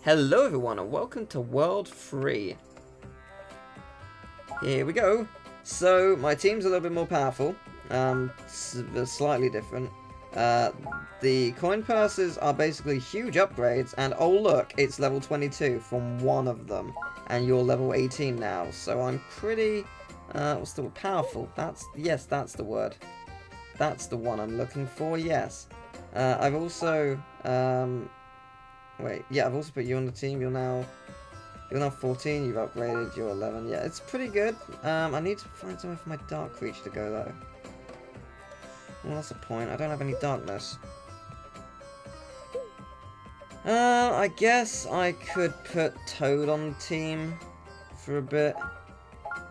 Hello everyone and welcome to World 3. Here we go. So, my team's a little bit more powerful. Slightly different. The coin purses are basically huge upgrades, and oh look, it's level 22 from one of them. And you're level 18 now, so I'm pretty, what's the word? Powerful. Yes, that's the word. That's the one I'm looking for, yes. I've also, I've also put you on the team. You're now 14. You've upgraded. You're 11. Yeah, it's pretty good. I need to find somewhere for my dark creature to go though. Well, that's the point. I don't have any darkness. I guess I could put Toad on the team for a bit.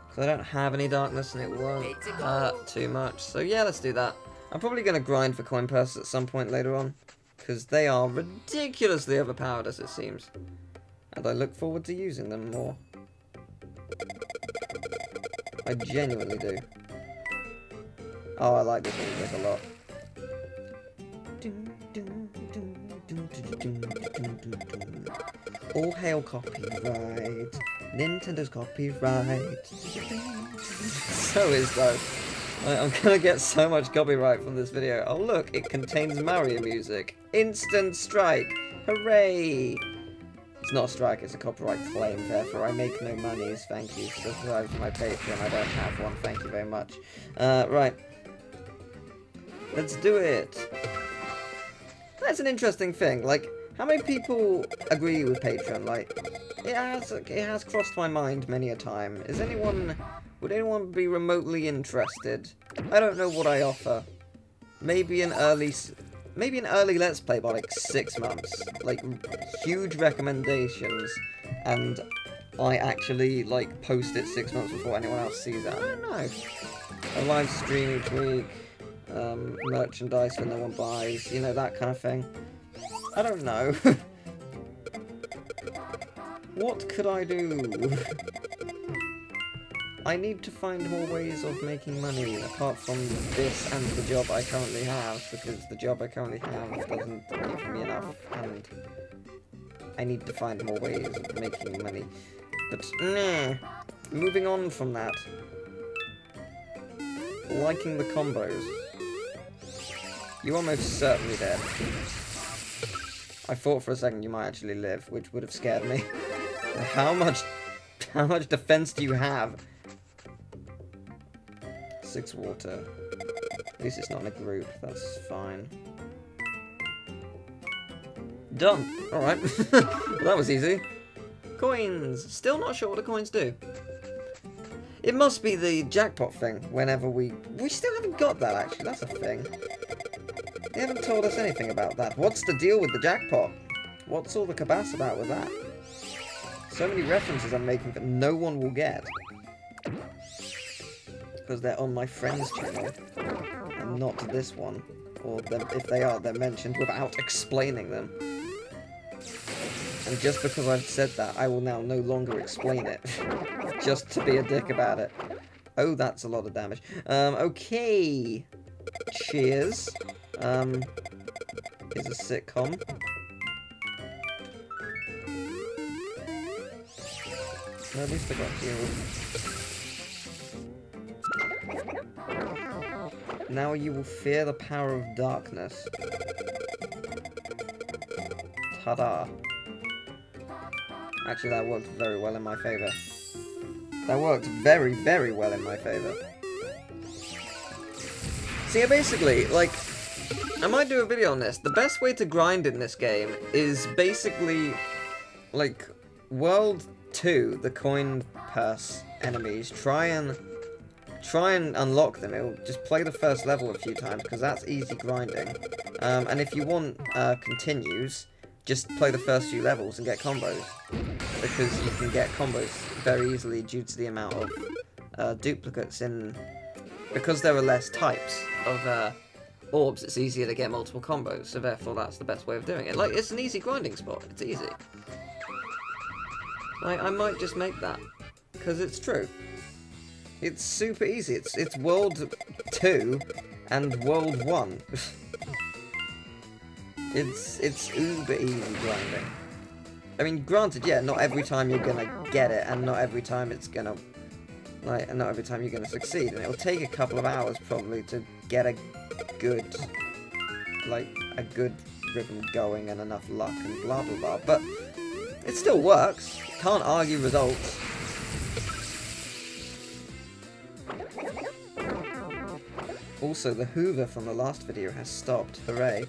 Because I don't have any darkness and it won't hurt too much. So yeah, let's do that. I'm probably going to grind for coin purses at some point later on. Because they are ridiculously overpowered as it seems. And I look forward to using them more. I genuinely do. Oh, I like this music a lot. All hail copyright. Nintendo's copyright. So is though. I'm gonna get so much copyright from this video. Oh look, it contains Mario music. Instant strike! Hooray! It's not a strike, it's a copyright claim, therefore I make no monies. Thank you. Subscribe to my Patreon, I don't have one, thank you very much. Right. Let's do it! That's an interesting thing, like, how many people agree with Patreon? Like, it has crossed my mind many a time. Would anyone be remotely interested? I don't know what I offer. Maybe an early Let's Play by like 6 months. Like, huge recommendations, and I actually, like, post it 6 months before anyone else sees it. I don't know. A live stream each week, merchandise when no one buys, you know, that kind of thing. I don't know. What could I do? I need to find more ways of making money apart from this and the job I currently have, because the job I currently have doesn't give me enough, and I need to find more ways of making money. But, moving on from that. Liking the combos. You're almost certainly dead. I thought for a second you might actually live, which would have scared me. How much defense do you have? 6 water. At least it's not in a group, that's fine. Done! Alright. Well, that was easy. Coins! Still not sure what the coins do. It must be the jackpot thing whenever we still haven't got that actually, that's a thing. They haven't told us anything about that. What's the deal with the jackpot? What's all the cabas about with that? So many references I'm making that no one will get. Because they're on my friend's channel, and not this one. Or if they are, they're mentioned without explaining them. And just because I've said that, I will now no longer explain it. Just to be a dick about it. Oh, that's a lot of damage. Okay. Cheers. Is a sitcom. At least I got healed. Now you will fear the power of darkness. Ta-da. Actually, that worked very well in my favour. That worked very, very well in my favour. See, basically, like, I might do a video on this. The best way to grind in this game is basically, like, World 2, the coin purse enemies. Try and unlock them. It'll just play the first level a few times, because that's easy grinding. And if you want continues, just play the first few levels and get combos. Because you can get combos very easily due to the amount of duplicates in... Because there are less types of orbs, it's easier to get multiple combos, so therefore that's the best way of doing it. Like, it's an easy grinding spot. It's easy. Like, I might just make that, because it's true. It's super easy. It's World 2 and World 1. It's uber easy grinding. I mean, granted, yeah, not every time you're gonna get it, and not every time it's gonna, like, and not every time you're gonna succeed, and it'll take a couple of hours, probably, to get a good, like, a good rhythm going and enough luck and blah blah blah, but it still works. Can't argue results. Also, the Hoover from the last video has stopped. Hooray.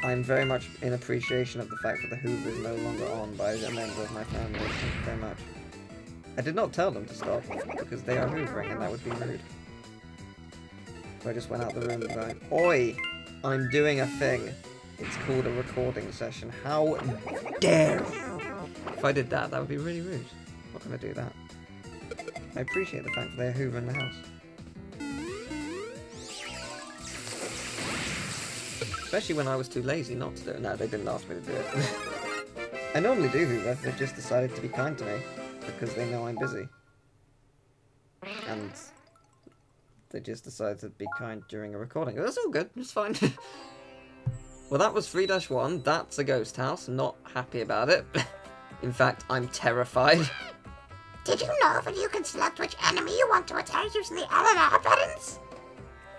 I'm very much in appreciation of the fact that the Hoover is no longer on by a member of my family. Thank you very much. I did not tell them to stop, because they are hoovering and that would be rude. So I just went out the room going, "Oi! I'm doing a thing. It's called a recording session. How dare you?" If I did that, that would be really rude. I'm not going to do that. I appreciate the fact that they're hoovering the house. Especially when I was too lazy not to do it. No, they didn't ask me to do it. I normally do hoover, they've just decided to be kind to me, because they know I'm busy. And they just decided to be kind during a recording. That's all good, it's fine. Well, that was 3-1, that's a ghost house, not happy about it. In fact, I'm terrified. Did you know that you can select which enemy you want to attack using the LMR buttons?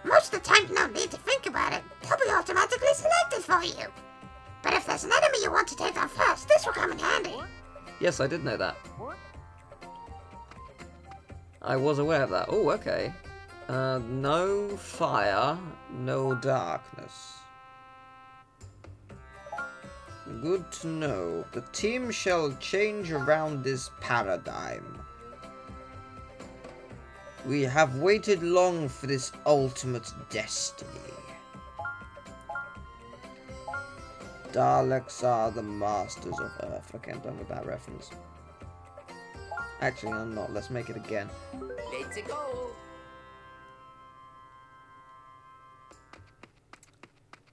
Most of the time you don't need to think about it, they'll be automatically selected for you. But if there's an enemy you want to take on first, this will come in handy. Yes, I did know that. I was aware of that. Oh, okay. No fire, no darkness. Good to know. The team shall change around this paradigm. We have waited long for this ultimate destiny. Daleks are the masters of Earth. Okay, I'm done with that reference. Actually, I'm not. Let's make it again. Let's go.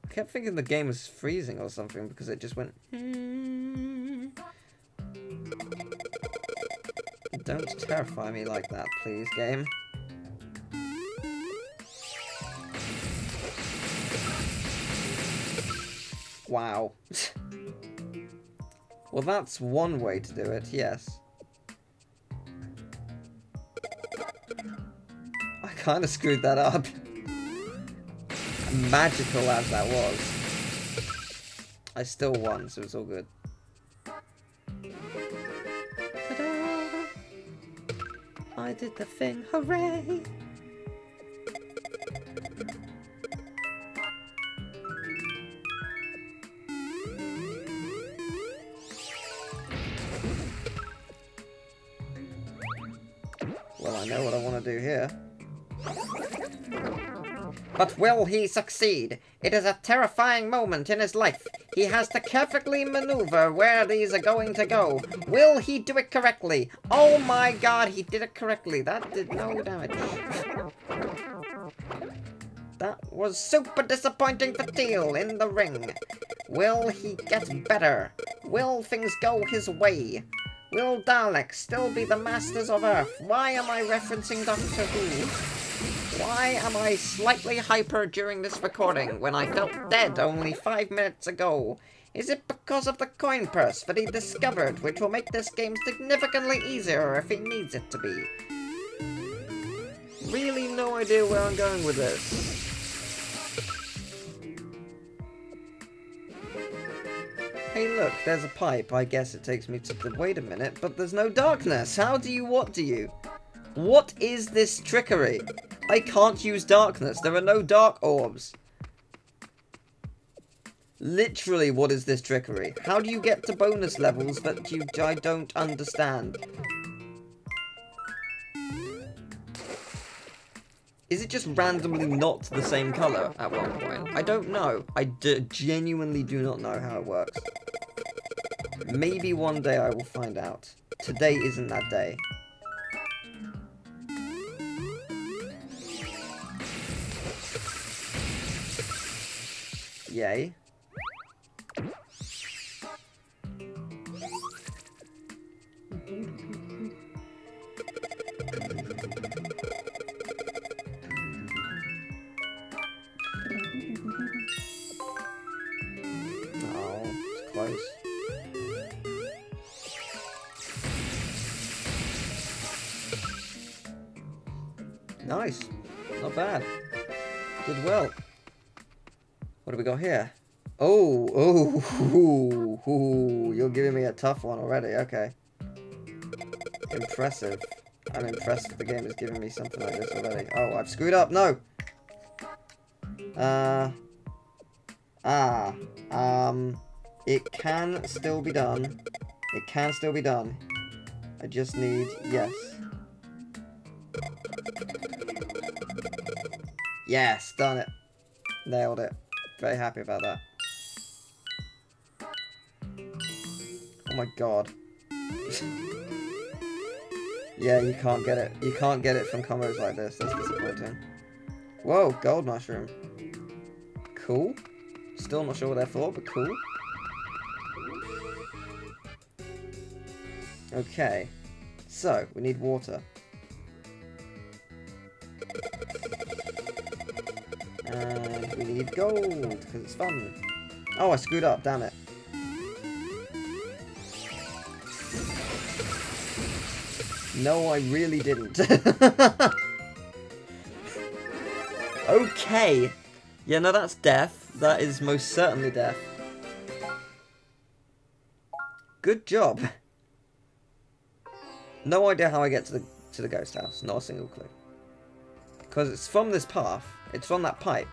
I kept thinking the game was freezing or something because it just went... Don't terrify me like that, please, game. Wow. Well, that's one way to do it, yes. I kind of screwed that up. Magical as that was. I still won, so it's all good. Ta-da! I did the thing, hooray! Well, I know what I want to do here. But will he succeed? It is a terrifying moment in his life. He has to carefully maneuver where these are going to go. Will he do it correctly? Oh my god, he did it correctly. That did no damage. That was super disappointing for Teal in the ring. Will he get better? Will things go his way? Will Daleks still be the masters of Earth? Why am I referencing Doctor Who? Why am I slightly hyper during this recording when I felt dead only 5 minutes ago? Is it because of the coin purse that he discovered, which will make this game significantly easier if he needs it to be? Really no idea where I'm going with this. Hey look, there's a pipe. I guess it takes me to the... Wait a minute, but there's no darkness. How do you... What do you... What is this trickery? I can't use darkness. There are no dark orbs. Literally, what is this trickery? How do you get to bonus levels that I don't understand? Is it just randomly not the same colour at one point? I don't know. I genuinely do not know how it works. Maybe one day I will find out. Today isn't that day. Yay. Oh, it's close. Nice. Not bad. Did well. What do we got here? Oh, you're giving me a tough one already. Okay. Impressive. I'm impressed that the game is giving me something like this already. Oh, I've screwed up. No. It can still be done. It can still be done. I just need yes. Yes, done it. Nailed it. Very happy about that. Oh my god. Yeah, you can't get it. You can't get it from combos like this. That's disappointing. Whoa, gold mushroom. Cool. Still not sure what they're for, but cool. Okay. So, we need water. And we need gold, because it's fun. Oh, I screwed up, damn it. No, I really didn't. Okay. Yeah, no, that's death. That is most certainly death. Good job. No idea how I get to the ghost house. Not a single clue. Because it's from this path. It's from that pipe.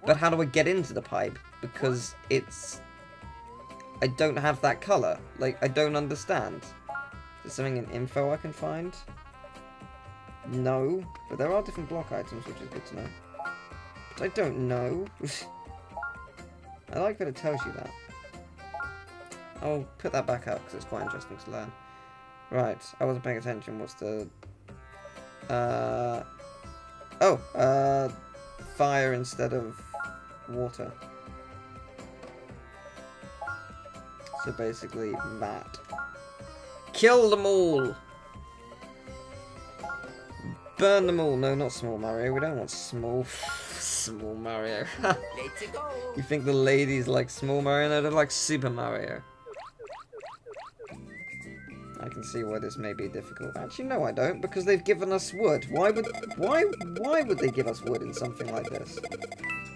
But how do I get into the pipe? Because it's... I don't have that colour. Like, I don't understand. Is there something in info I can find? No. But there are different block items, which is good to know. But I don't know. I like that it tells you that. I'll put that back up because it's quite interesting to learn. Right, I wasn't paying attention. What's the... fire instead of water. So basically, that. Kill them all! Burn them all! No, not Small Mario. We don't want small... Small Mario. Let's go. You think the ladies like Small Mario? No, they like Super Mario. I can see why this may be difficult. Actually, no, I don't, because they've given us wood. Why would they give us wood in something like this?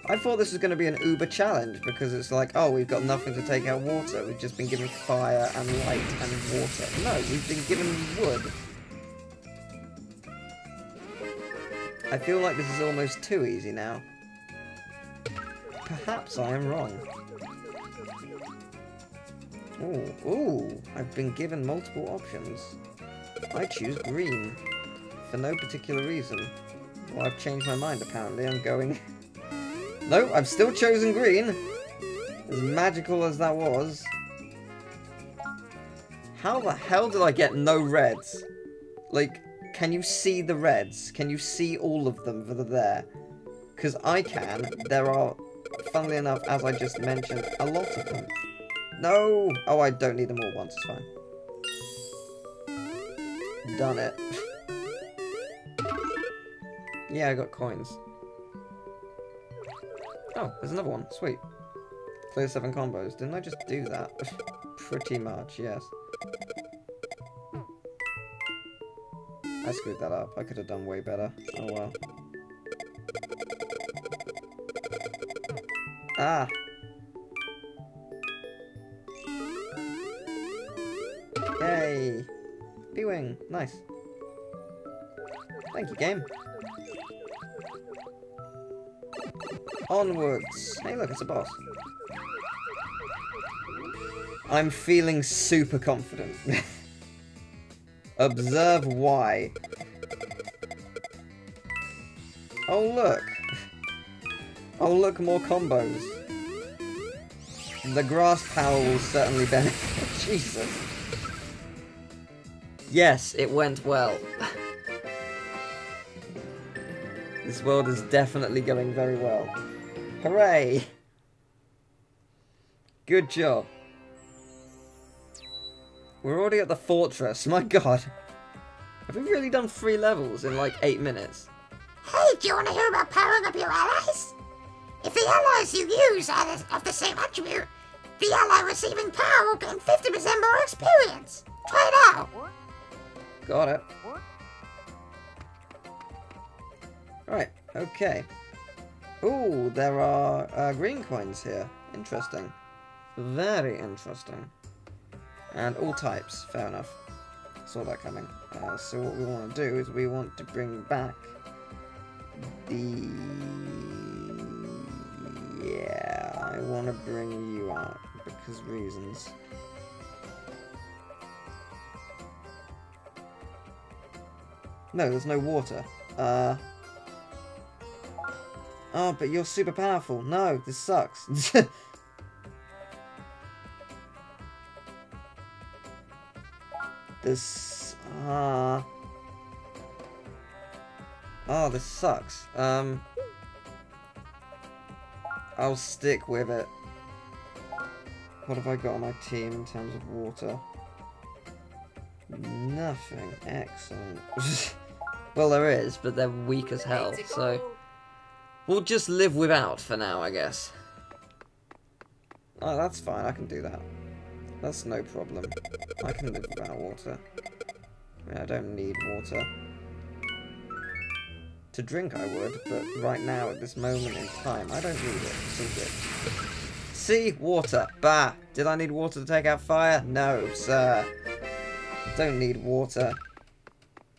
I thought this was going to be an Uber challenge, because it's like, oh, we've got nothing to take out water. We've just been given fire and light and water. No, we've been given wood. I feel like this is almost too easy now. Perhaps I am wrong. Ooh, I've been given multiple options. I choose green. For no particular reason. Well, I've changed my mind apparently. I'm going... No, I've still chosen green. As magical as that was. How the hell did I get no reds? Like, can you see the reds? Can you see all of them that are there? Because I can. There are, funnily enough, as I just mentioned, a lot of them. No! Oh, I don't need them all once, it's fine. Done it. Yeah, I got coins. Oh, there's another one. Sweet. Play 7 combos. Didn't I just do that? Pretty much, yes. I screwed that up. I could have done way better. Oh well. Ah! Yay! B-Wing! Nice. Thank you, game. Onwards! Hey look, it's a boss. I'm feeling super confident. Observe why. Oh look! Oh look, more combos. The grass power will certainly benefit. Jesus. Yes, it went well. This world is definitely going very well. Hooray! Good job. We're already at the fortress. My god. Have we really done 3 levels in like 8 minutes? Hey, do you want to hear about powering up your allies? If the allies you use are of the same attribute, the ally receiving power will gain 50% more experience. Try it out. Got it. Right, okay. Ooh, there are green coins here. Interesting. Very interesting. And all types, fair enough. Saw that coming. So what we want to do is we want to bring back the... Yeah, I want to bring you out because reasons. No, there's no water. Oh, but you're super powerful. No, this sucks. This... Oh, this sucks. I'll stick with it. What have I got on my team in terms of water? Nothing. Excellent. Well, there is, but they're weak as hell, so... We'll just live without for now, I guess. Oh, that's fine. I can do that. That's no problem. I can live without water. I mean, I don't need water. To drink, I would, but right now, at this moment in time, I don't need it. Simply. See? Water. Bah! Did I need water to take out fire? No, sir. Don't need water.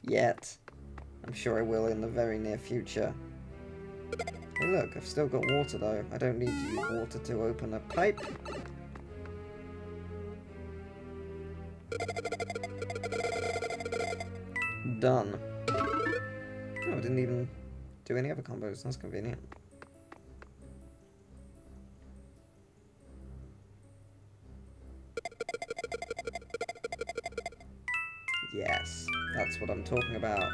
Yet. I'm sure I will in the very near future. Hey look, I've still got water though. I don't need to use water to open a pipe. Done. Oh, I didn't even do any other combos. That's convenient. Yes, that's what I'm talking about.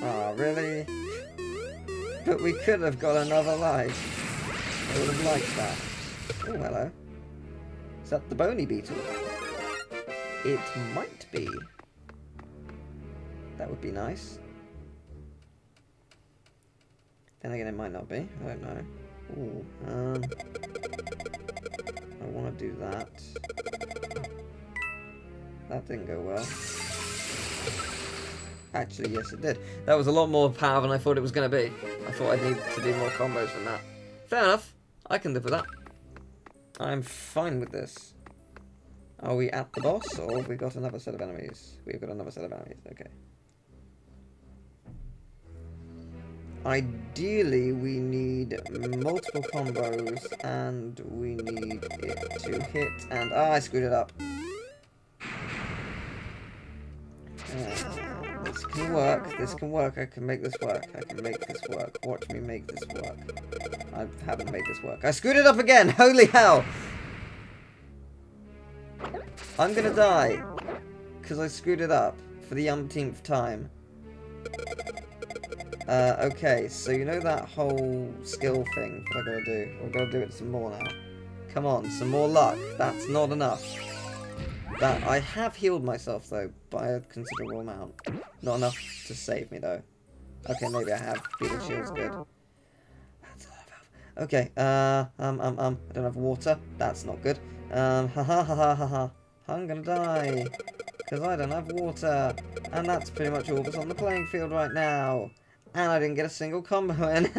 Ah, really? But we could have got another life. I would have liked that. Oh, hello. Is that the bony beetle? It might be. That would be nice. Then again, it might not be. I don't know. Ooh, I want to do that. That didn't go well. Actually, yes it did. That was a lot more power than I thought it was going to be. I thought I'd need to do more combos than that. Fair enough. I can live with that. I'm fine with this. Are we at the boss, or have we got another set of enemies? We've got another set of enemies, okay. Ideally, we need multiple combos, and we need it to hit, and... Ah, I screwed it up. This can work, this can work, I can make this work, I can make this work. Watch me make this work. I haven't made this work. I screwed it up again! Holy hell! I'm gonna die. Because I screwed it up for the umpteenth time. Okay, so you know that whole skill thing that I gotta do? I've gotta do it some more now. Come on, some more luck. That's not enough. That I have healed myself though by a considerable amount. Not enough to save me though. Okay, maybe I have. Healing shield's good. That's a lot of health. Okay, I don't have water. That's not good. Ha ha ha ha ha ha. I'm gonna die. Because I don't have water. And that's pretty much all that's on the playing field right now. And I didn't get a single combo in.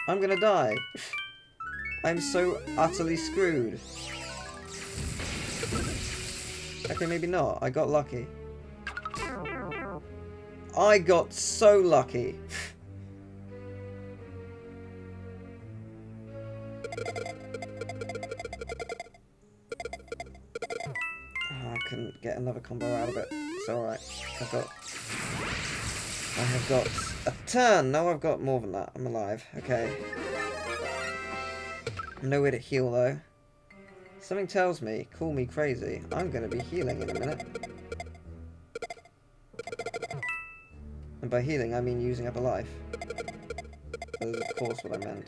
I'm gonna die. I'm so utterly screwed. Okay, maybe not. I got lucky. I got so lucky. I couldn't get another combo out of it. It's alright. I have got a turn. No, I've got more than that. I'm alive. Okay. Nowhere to heal though. Something tells me, call me crazy, I'm going to be healing in a minute. And by healing, I mean using up a life. That is of course what I meant.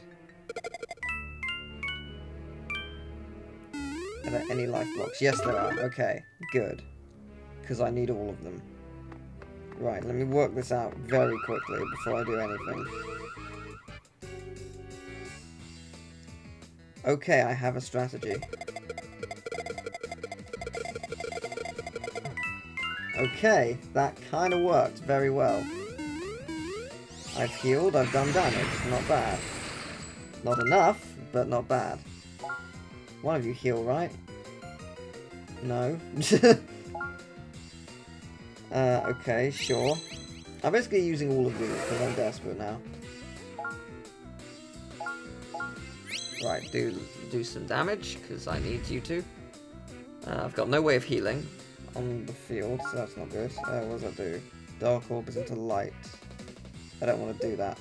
Are there any life blocks? Yes, there are. Okay, good. Because I need all of them. Right, let me work this out very quickly before I do anything. Okay, I have a strategy. Okay, that kind of worked very well. I've healed, I've done damage. Not bad. Not enough, but not bad. One of you heal, right? No. Okay, sure. I'm basically using all of these because I'm desperate now. Right, do some damage, because I need you to. I've got no way of healing on the field, so that's not good. What does that do? Dark orbs into light. I don't want to do that.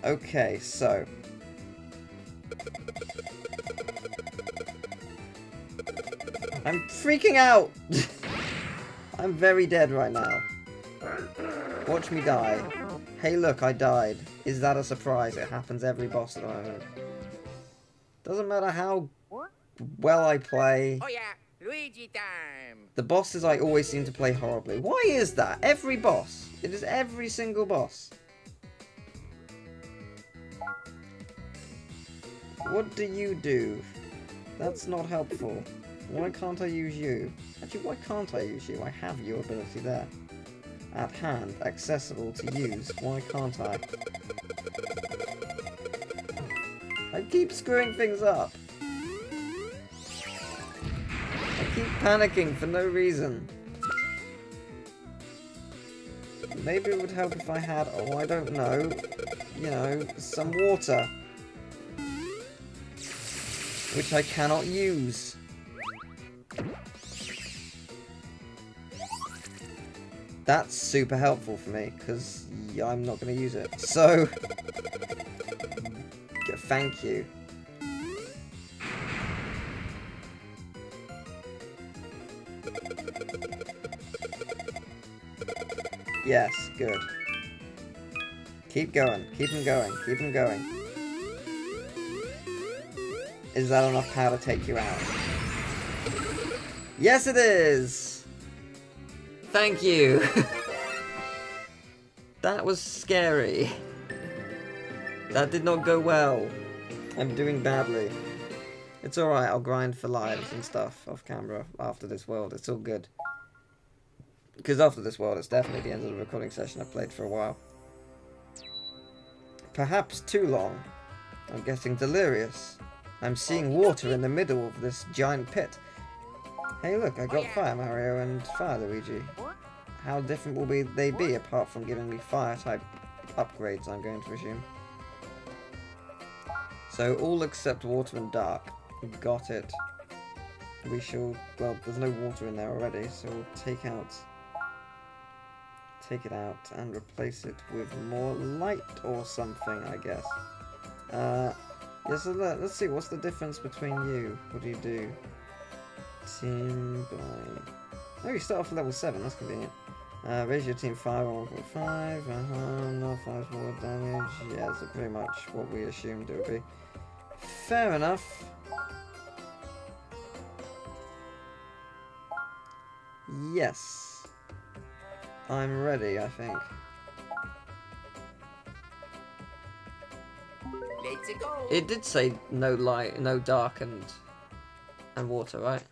Okay, so... I'm freaking out! I'm very dead right now. Watch me die. Hey look, I died. Is that a surprise? It happens every boss at the moment. Doesn't matter how well I play. Oh yeah, Luigi time. The bosses I always seem to play horribly. Why is that? Every boss. It is every single boss. What do you do? That's not helpful. Why can't I use you? Actually, why can't I use you? I have your ability there. At hand, accessible to use. Why can't I? I keep screwing things up. I keep panicking for no reason. Maybe it would help if I had, oh, I don't know, you know, some water. Which I cannot use. That's super helpful for me, because I'm not going to use it. So, thank you. Yes, good. Keep going, keep him going, keep him going. Is that enough power to take you out? Yes, it is! Thank you. That was scary. That did not go well. I'm doing badly. It's alright, I'll grind for lives and stuff off camera after this world. It's all good. Because after this world, it's definitely the end of the recording session. I've played for a while. Perhaps too long. I'm getting delirious. I'm seeing water in the middle of this giant pit. Hey look, I got Fire Mario and Fire Luigi. How different will they be apart from giving me fire type upgrades, I'm going to assume. So all except water and dark. Got it. We shall, well, there's no water in there already, so we'll take it out and replace it with more light or something, I guess. Yeah, so let's see, what's the difference between you? What do you do? Team by... Oh, you start off at level 7, that's convenient. Raise your team 5 on 1.5, no 5 more damage. Yeah, so pretty much what we assumed it would be. Fair enough. Yes. I'm ready, I think. Let's go. It did say no light, no dark and water, right?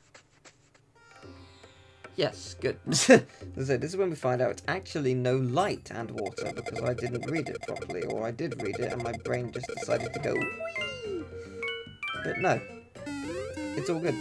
Yes, good. So this is when we find out it's actually no light and water because I didn't read it properly, or I did read it and my brain just decided to go whee! But no, it's all good.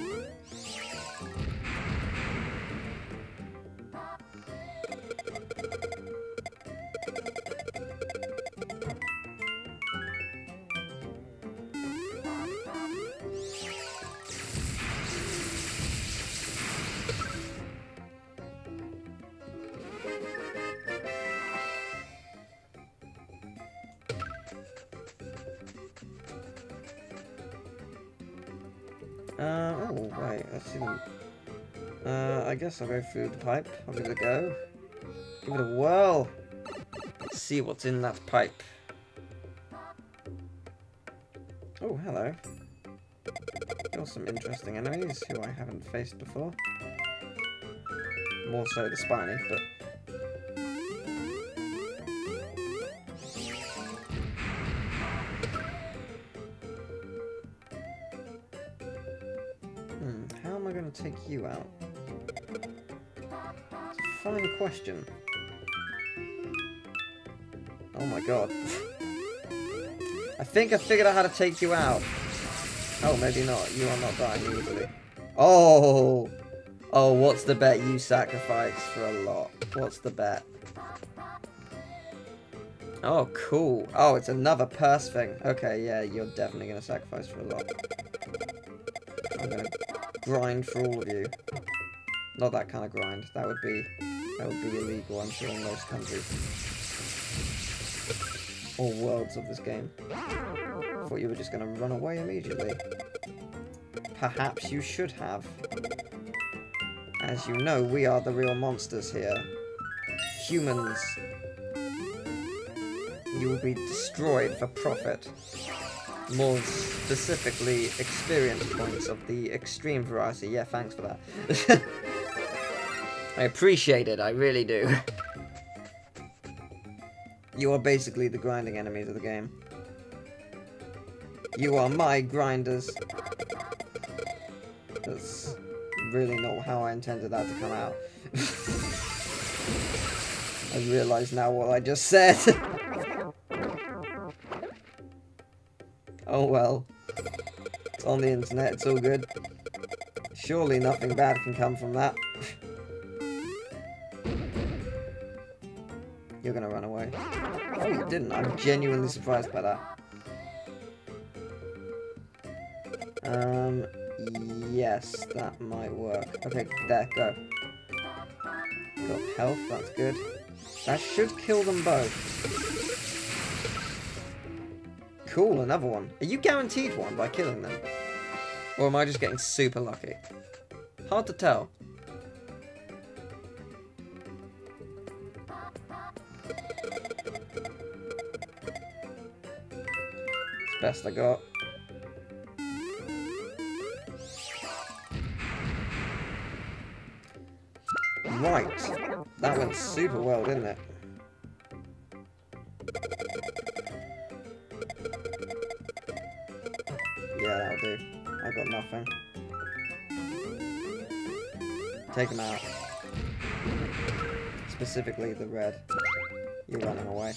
Oh, right, let's see them. I guess I'll go through the pipe. I'll give it a go. Give it a whirl. Let's see what's in that pipe. Oh, hello. You're some interesting enemies who I haven't faced before. More so the spiny, but... going to take you out? It's a fine question. Oh my god. I think I figured out how to take you out. Oh, maybe not. You are not dying easily. Oh! Oh, what's the bet you sacrifice for a lot? What's the bet? Oh, cool. Oh, it's another purse thing. Okay, yeah, you're definitely going to sacrifice for a lot. I'm going to grind for all of you. Not that kind of grind. That would be illegal, I'm sure, in most countries. Or worlds of this game. I thought you were just going to run away immediately. Perhaps you should have. As you know, we are the real monsters here. Humans. You will be destroyed for profit. More specifically, experience points of the extreme variety. Yeah, thanks for that. I appreciate it, I really do. You are basically the grinding enemies of the game. You are my grinders. That's really not how I intended that to come out. I realise now what I just said. Oh well. It's on the internet, it's all good. Surely nothing bad can come from that. You're gonna run away. Oh, you didn't. I'm genuinely surprised by that. Yes, that might work. Okay, there, go. Got health, that's good. That should kill them both. Cool, another one. Are you guaranteed one by killing them? Or am I just getting super lucky? Hard to tell. It's best I got. Right. That went super well, didn't it? Yeah, that'll do. I got nothing. Take him out. Specifically the red. You're running away.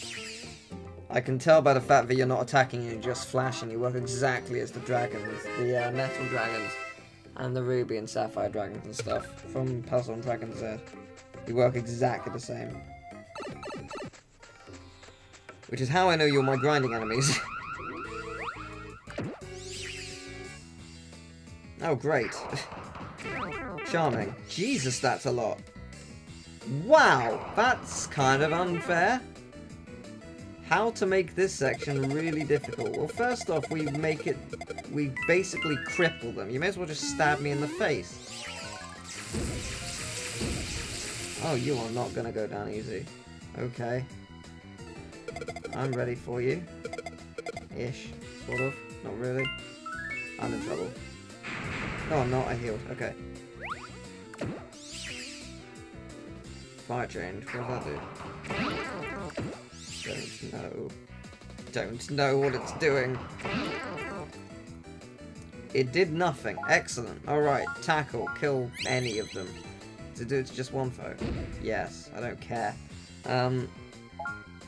I can tell by the fact that you're not attacking and just flashing. You work exactly as the dragons. The metal dragons. And the ruby and sapphire dragons and stuff. From Puzzle and Dragon Z. You work exactly the same. Which is how I know you're my grinding enemies. Oh, great. Charming. Jesus, that's a lot. Wow, that's kind of unfair. How to make this section really difficult? Well, first off, we basically cripple them. You may as well just stab me in the face. Oh, you are not gonna go down easy. Okay. I'm ready for you. Ish. Sort of. Not really. I'm in trouble. No, I'm not. I healed. Okay. Fire change. What does that do? Don't know. Don't know what it's doing. It did nothing. Excellent. Alright. Tackle. Kill any of them. Does it do it to just one foe? Yes. I don't care.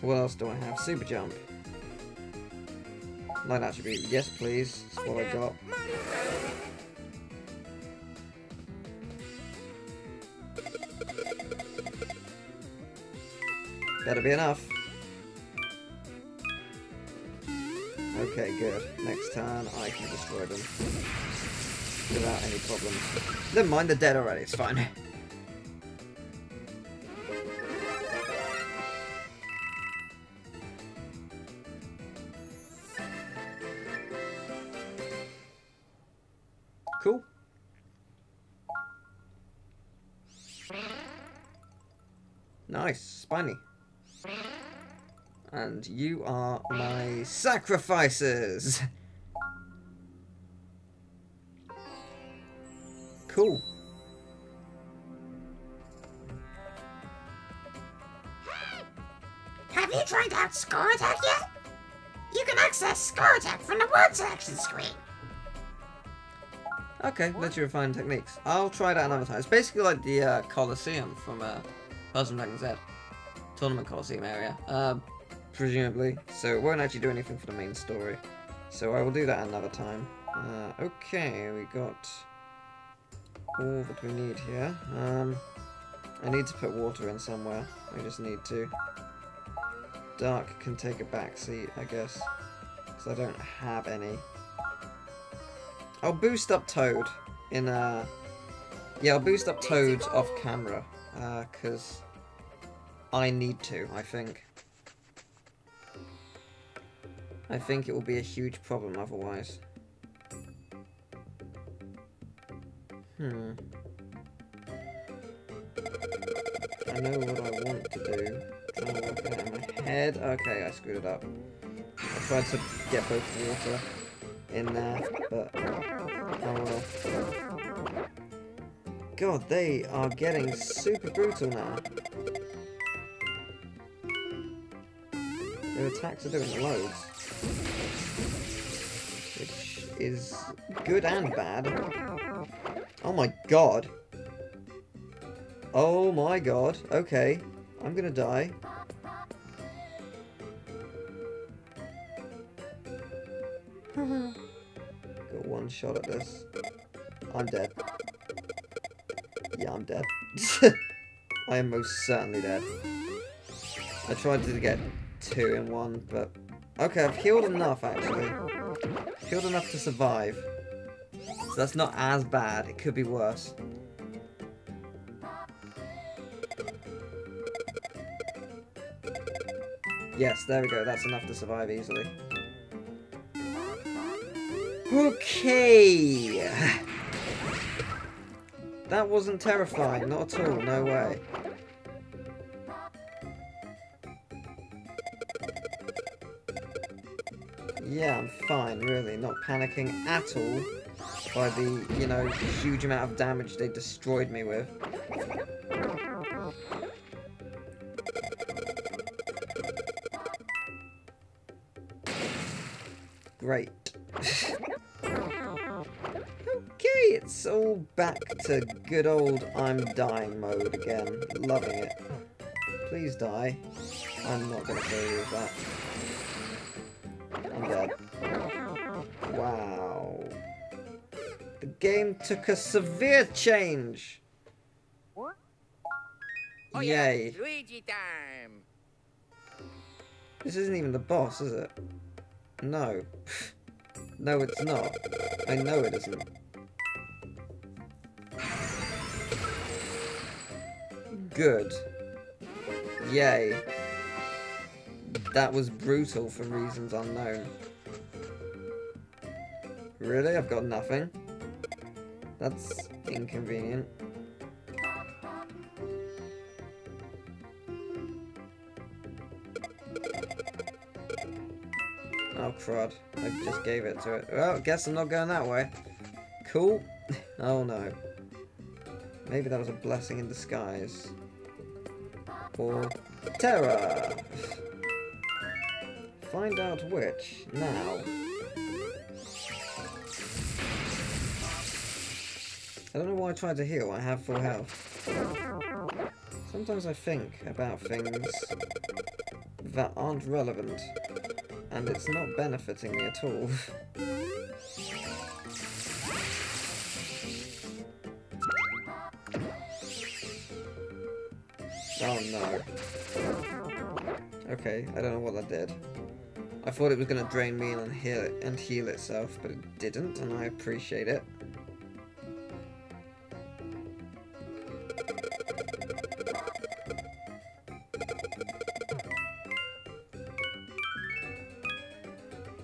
What else do I have? Super jump. Light attribute. Yes, please. That's what I got. Better be enough. Okay, good. Next turn, I can destroy them. Without any problems. Never mind, they're dead already, it's fine. Cool. Nice, spiny. And you are my sacrifices! Cool. Have you tried out Score Attack yet? You can access Score Attack from the Word Selection screen. Okay, literally refined techniques. I'll try that another time. It's basically like the Colosseum from Puzzle Dragon Z. Tournament Colosseum area. Presumably. So it won't actually do anything for the main story. So I will do that another time. Okay, we got all that we need here. I need to put water in somewhere. I just need to. Dark can take a back seat, I guess. Because I don't have any. I'll boost up Toad in yeah, I'll boost up Toad off camera. Because I need to, I think. I think it will be a huge problem otherwise. I know what I want to do. Trying to work it out in my head. Okay, I screwed it up. I tried to get both water in there, but oh well. God, they are getting super brutal now. Their attacks are doing loads. Which is good and bad. Oh my god. Oh my god. Okay. I'm gonna die. Got one shot at this. I'm dead. Yeah, I'm dead. I am most certainly dead. I tried to get 2 in 1, but... Okay, I've healed enough, actually. Healed enough to survive. So that's not as bad. It could be worse. Yes, there we go. That's enough to survive easily. Okay! That wasn't terrifying. Not at all. No way. Yeah, I'm fine, really. Not panicking at all by the, you know, huge amount of damage they destroyed me with. Great. Okay, it's all back to good old I'm dying mode again. Loving it. Please die. I'm not going to kill you with that. I'm dead. Wow. The game took a severe change. Oh yeah, Yay. Luigi time. This isn't even the boss, is it? No. No, it's not. I know it isn't. Good. Yay. That was brutal for reasons unknown. Really? I've got nothing? That's inconvenient. Oh crud. I just gave it to it. Well, guess I'm not going that way. Cool. Oh no. Maybe that was a blessing in disguise. Or terror. Find out which now. I don't know why I tried to heal. I have full health. Sometimes I think about things that aren't relevant, and it's not benefiting me at all. Oh no. Okay, I don't know what that did. I thought it was going to drain me and heal itself, but it didn't, and I appreciate it.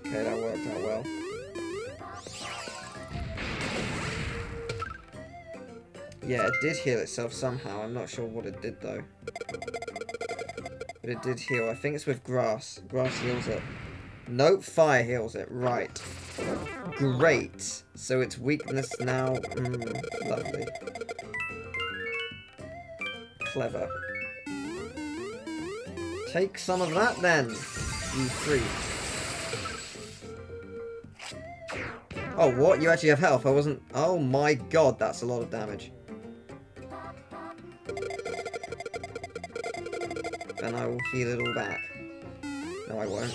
Okay, that worked out well. Yeah, it did heal itself somehow. I'm not sure what it did though. But it did heal. I think it's with grass. Grass heals it. Nope, fire heals it. Right. Great. So its weakness now... lovely. Clever. Take some of that then, you freak. Oh, what? You actually have health? I wasn't... Oh my god, that's a lot of damage. And I will heal it all back. No, I won't.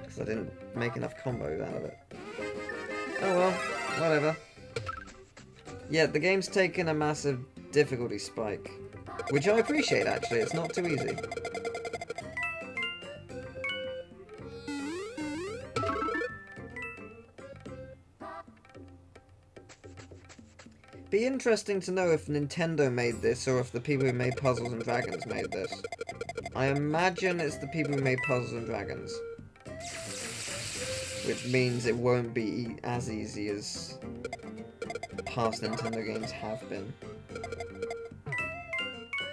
Because I didn't make enough combos out of it. Oh well, whatever. Yeah, the game's taken a massive difficulty spike. Which I appreciate, actually. It's not too easy. Be interesting to know if Nintendo made this or if the people who made Puzzles and Dragons made this. I imagine it's the people who made Puzzles and Dragons. Which means it won't be as easy as past Nintendo games have been.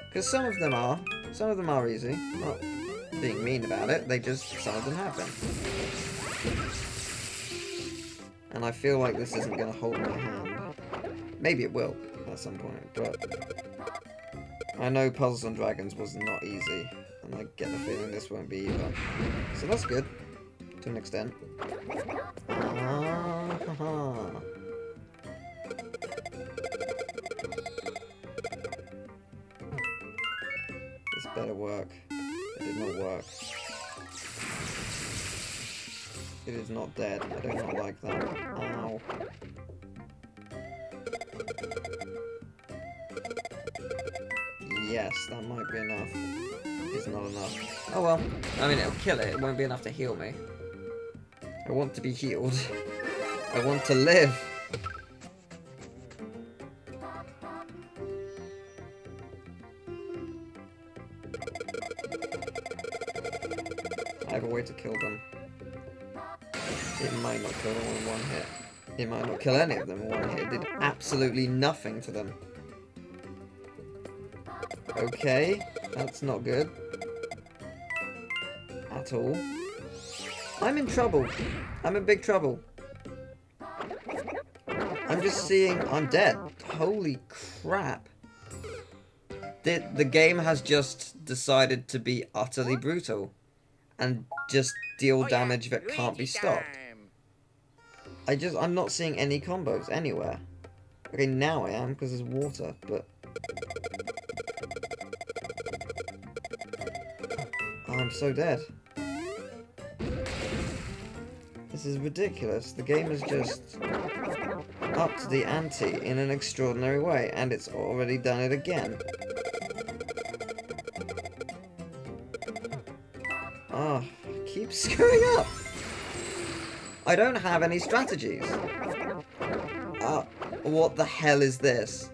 Because some of them are. Some of them are easy. Not being mean about it, some of them have been. And I feel like this isn't going to hold my hand. Maybe it will, at some point, but I know Puzzles and Dragons was not easy, and I get the feeling this won't be either. So that's good, to an extent. This better work. It did not work. It is not dead. I do not like that. Ow. Yes, that might be enough. It's not enough. Oh well. I mean, it'll kill it. It won't be enough to heal me. I want to be healed. I want to live. I have a way to kill them. It might not kill them in one hit. It might not kill any of them in one hit. It did absolutely nothing to them. Okay, that's not good. At all. I'm in trouble. I'm in big trouble. I'm just seeing... I'm dead. Holy crap. The game has just decided to be utterly brutal. And just deal damage that can't be stopped. I'm not seeing any combos anywhere. Okay, now I am, because there's water, but... Oh, I'm so dead. This is ridiculous. The game is just up to the ante in an extraordinary way, and it's already done it again. Oh, keep screwing up. I don't have any strategies. What the hell is this?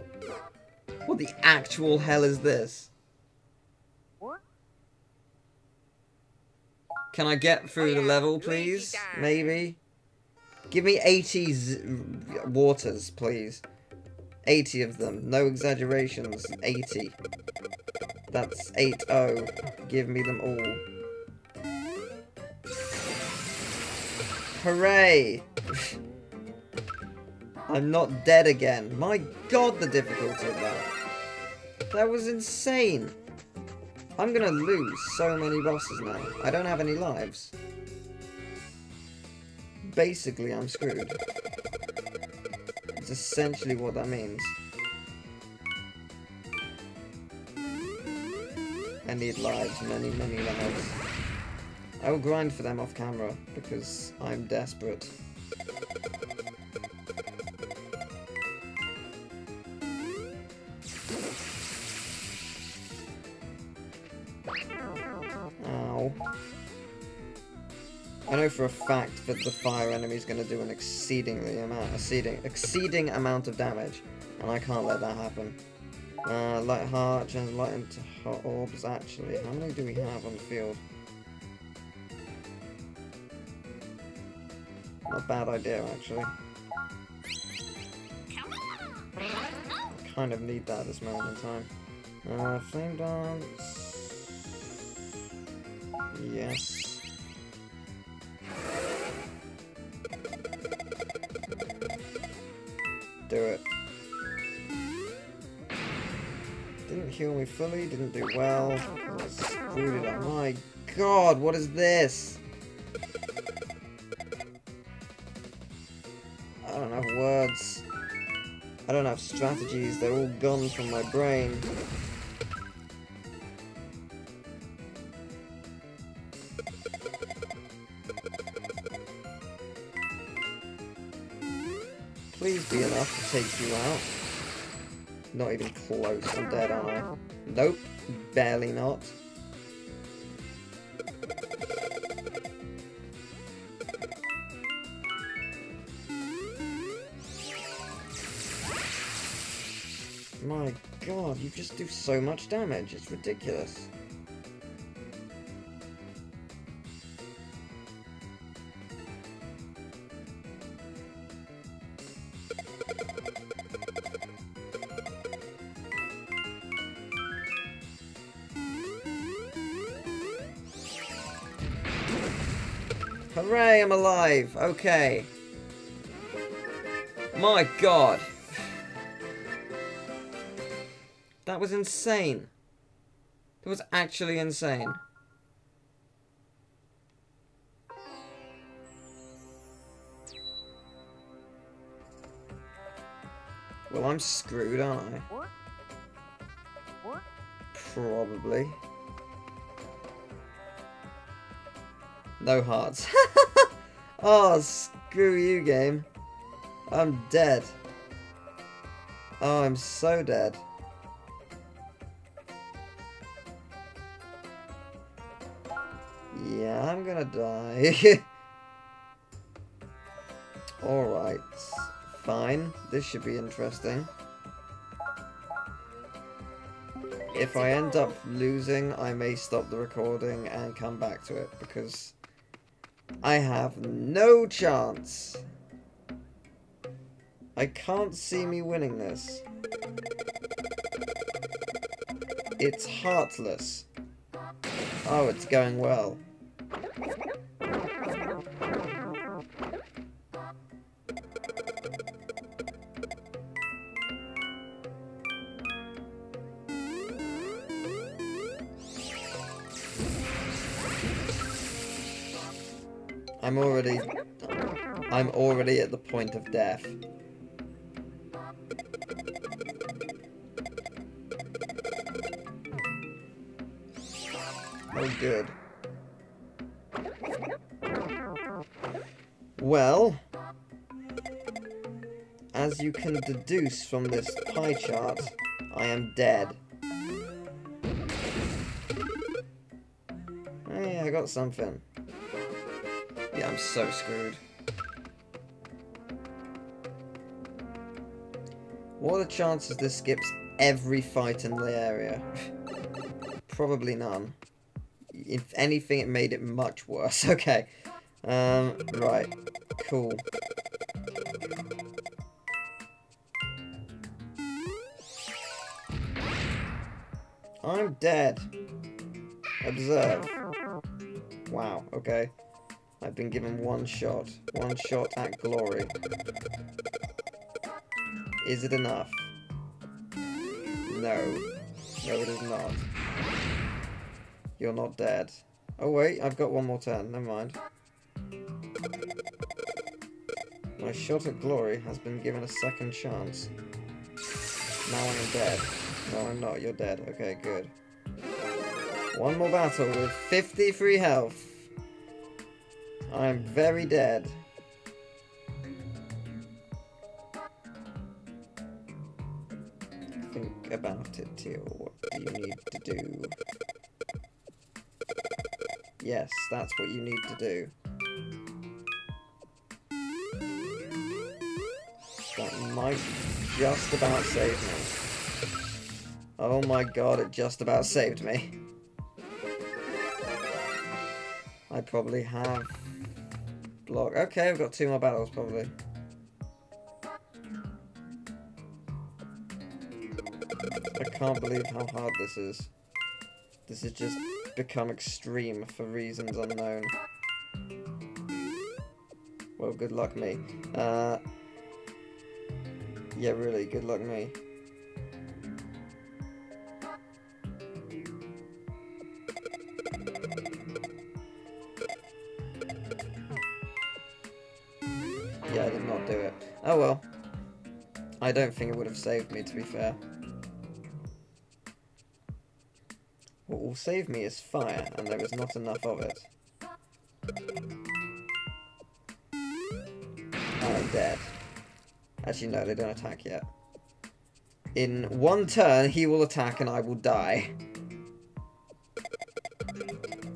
What the actual hell is this? Can I get through the level, please? Maybe? Give me 80 waters, please. 80 of them. No exaggerations. 80. That's 80. Give me them all. Hooray! I'm not dead again. My god, the difficulty of that. That was insane. I'm gonna lose so many bosses now. I don't have any lives. Basically, I'm screwed. It's essentially what that means. I need lives, many, many lives. I will grind for them off camera, because I'm desperate. Ow. I know for a fact that the fire enemy is going to do an exceeding amount of damage, and I can't let that happen. Light heart and light into hot orbs, actually. How many do we have on the field? Not a bad idea, actually. I kind of need that at this moment in time. Flame dance. Yes. Do it. Didn't heal me fully, didn't do well. Screwed it up. My god, what is this? I don't have words. I don't have strategies. They're all gone from my brain. Please be enough to take you out. Not even close. I'm dead, aren't I? Nope. Barely not. My god, you just do so much damage. It's ridiculous. Hooray, I'm alive! Okay. My god. That was insane. That was actually insane. Well, I'm screwed, aren't I? Probably. No hearts. Oh, screw you, game. I'm dead. Oh, I'm so dead. Yeah, I'm gonna die. Alright. Fine. This should be interesting. If I end up losing, I may stop the recording and come back to it, because I have no chance. I can't see me winning this. It's heartless. Oh, it's going well. I'm already at the point of death. Oh, good. Well, as you can deduce from this pie chart, I am dead. Hey, I got something. Yeah, I'm so screwed. What are the chances this skips every fight in the area? Probably none. If anything, it made it much worse. Okay. Right. Cool. I'm dead. Observe. Wow, okay. I've been given one shot. One shot at glory. Is it enough? No. No, it is not. You're not dead. Oh wait, I've got one more turn. Never mind. My shot at glory has been given a second chance. Now I'm dead. No, I'm not. You're dead. Okay, good. One more battle with 53 health. I'm very dead. Think about it, Teal. What do you need to do? Yes, that's what you need to do. That might just about save me. Oh my god, it just about saved me. I probably have block. Okay, I've got 2 more battles probably. I can't believe how hard this is. This has just become extreme for reasons unknown. Well, good luck me. Yeah, really, good luck me. Yeah, I did not do it. Oh Oh well. I don't think it would have saved me, to be fair. What will save me is fire, and there is not enough of it. I'm dead. Actually, no, they don't attack yet. In one turn, he will attack and I will die.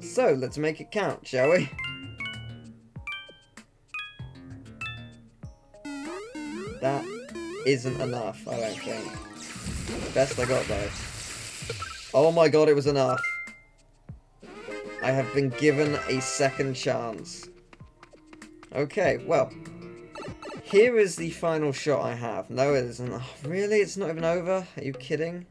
So, let's make it count, shall we? That isn't enough, I don't think. Best I got, though. Oh my god, it was enough. I have been given a second chance. Okay, well. Here is the final shot I have. No, it isn't. Oh, really? It's not even over? Are you kidding?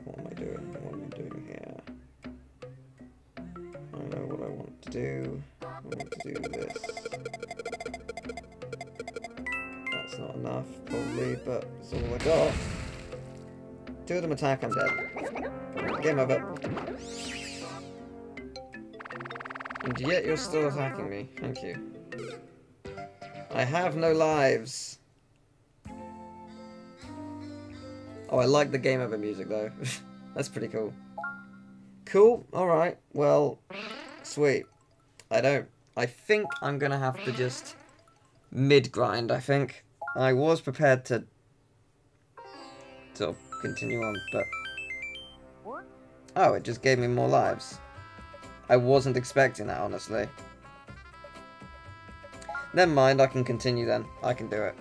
What am I doing? What am I doing here? I know what I want to do. I want to do this. That's not enough, probably, but it's all I got. Two of them attack, I'm dead. Game over. And yet you're still attacking me. Thank you. I have no lives. Oh, I like the game over music, though. That's pretty cool. Cool, alright. Well, sweet. I think I'm gonna have to just mid-grind, I think. I was prepared to sort of continue on, but... Oh, it just gave me more lives. I wasn't expecting that, honestly. Never mind, I can continue then. I can do it.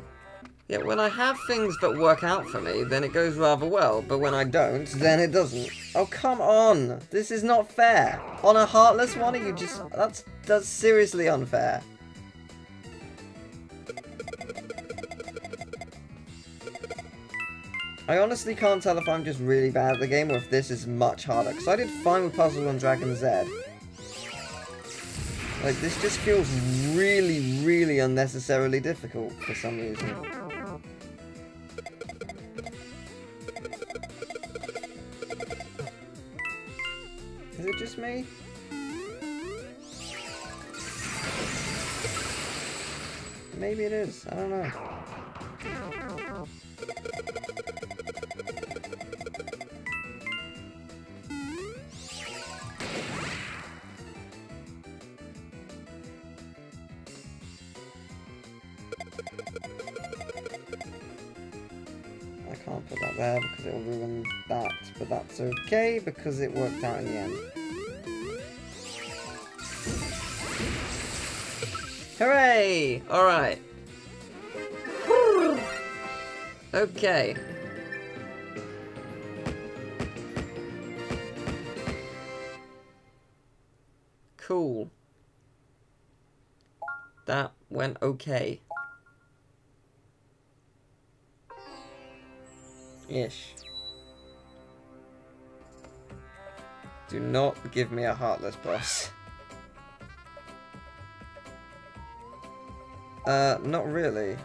Yeah, when I have things that work out for me, then it goes rather well. But when I don't, then it doesn't. Oh, come on! This is not fair! On a heartless one, you just... That's seriously unfair. I honestly can't tell if I'm just really bad at the game or if this is much harder. Because I did fine with Puzzle on Dragon Z. Like, this just feels really, really unnecessarily difficult for some reason. Is it just me? Maybe it is. I don't know. I can't put that there because it will ruin that, but that's okay because it worked out in the end. Hooray! Alright. Okay. Cool. That went okay. Ish. Do not give me a heartless boss. Not really.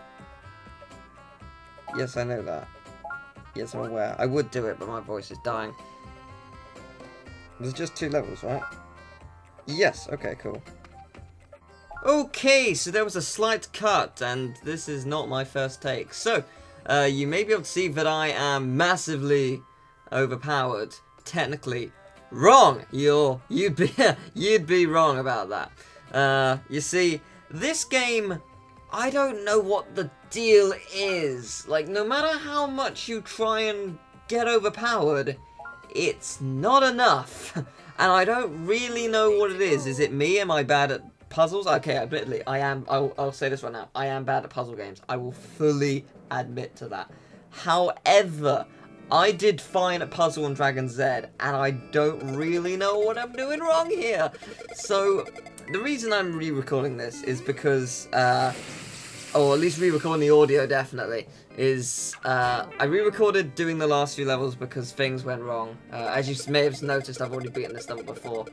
Yes, I know that. Yes, I'm aware. I would do it, but my voice is dying. There's just 2 levels, right? Yes, okay, cool. Okay, so there was a slight cut, and this is not my first take. So, you may be able to see that I am massively overpowered. Technically wrong. You'd be wrong about that. You see, this game, I don't know what the deal is. Like, no matter how much you try and get overpowered, it's not enough. And I don't really know what it is. Is it me? Am I bad at puzzles? Okay, admittedly, I am. I'll say this right now. I am bad at puzzle games. I will fully admit to that. However, I did fine at Puzzle on Dragon Z, and I don't really know what I'm doing wrong here. So, the reason I'm re-recording this is because, or at least re-recording the audio, definitely, is, I re-recorded doing the last few levels because things went wrong. As you may have noticed, I've already beaten this level before,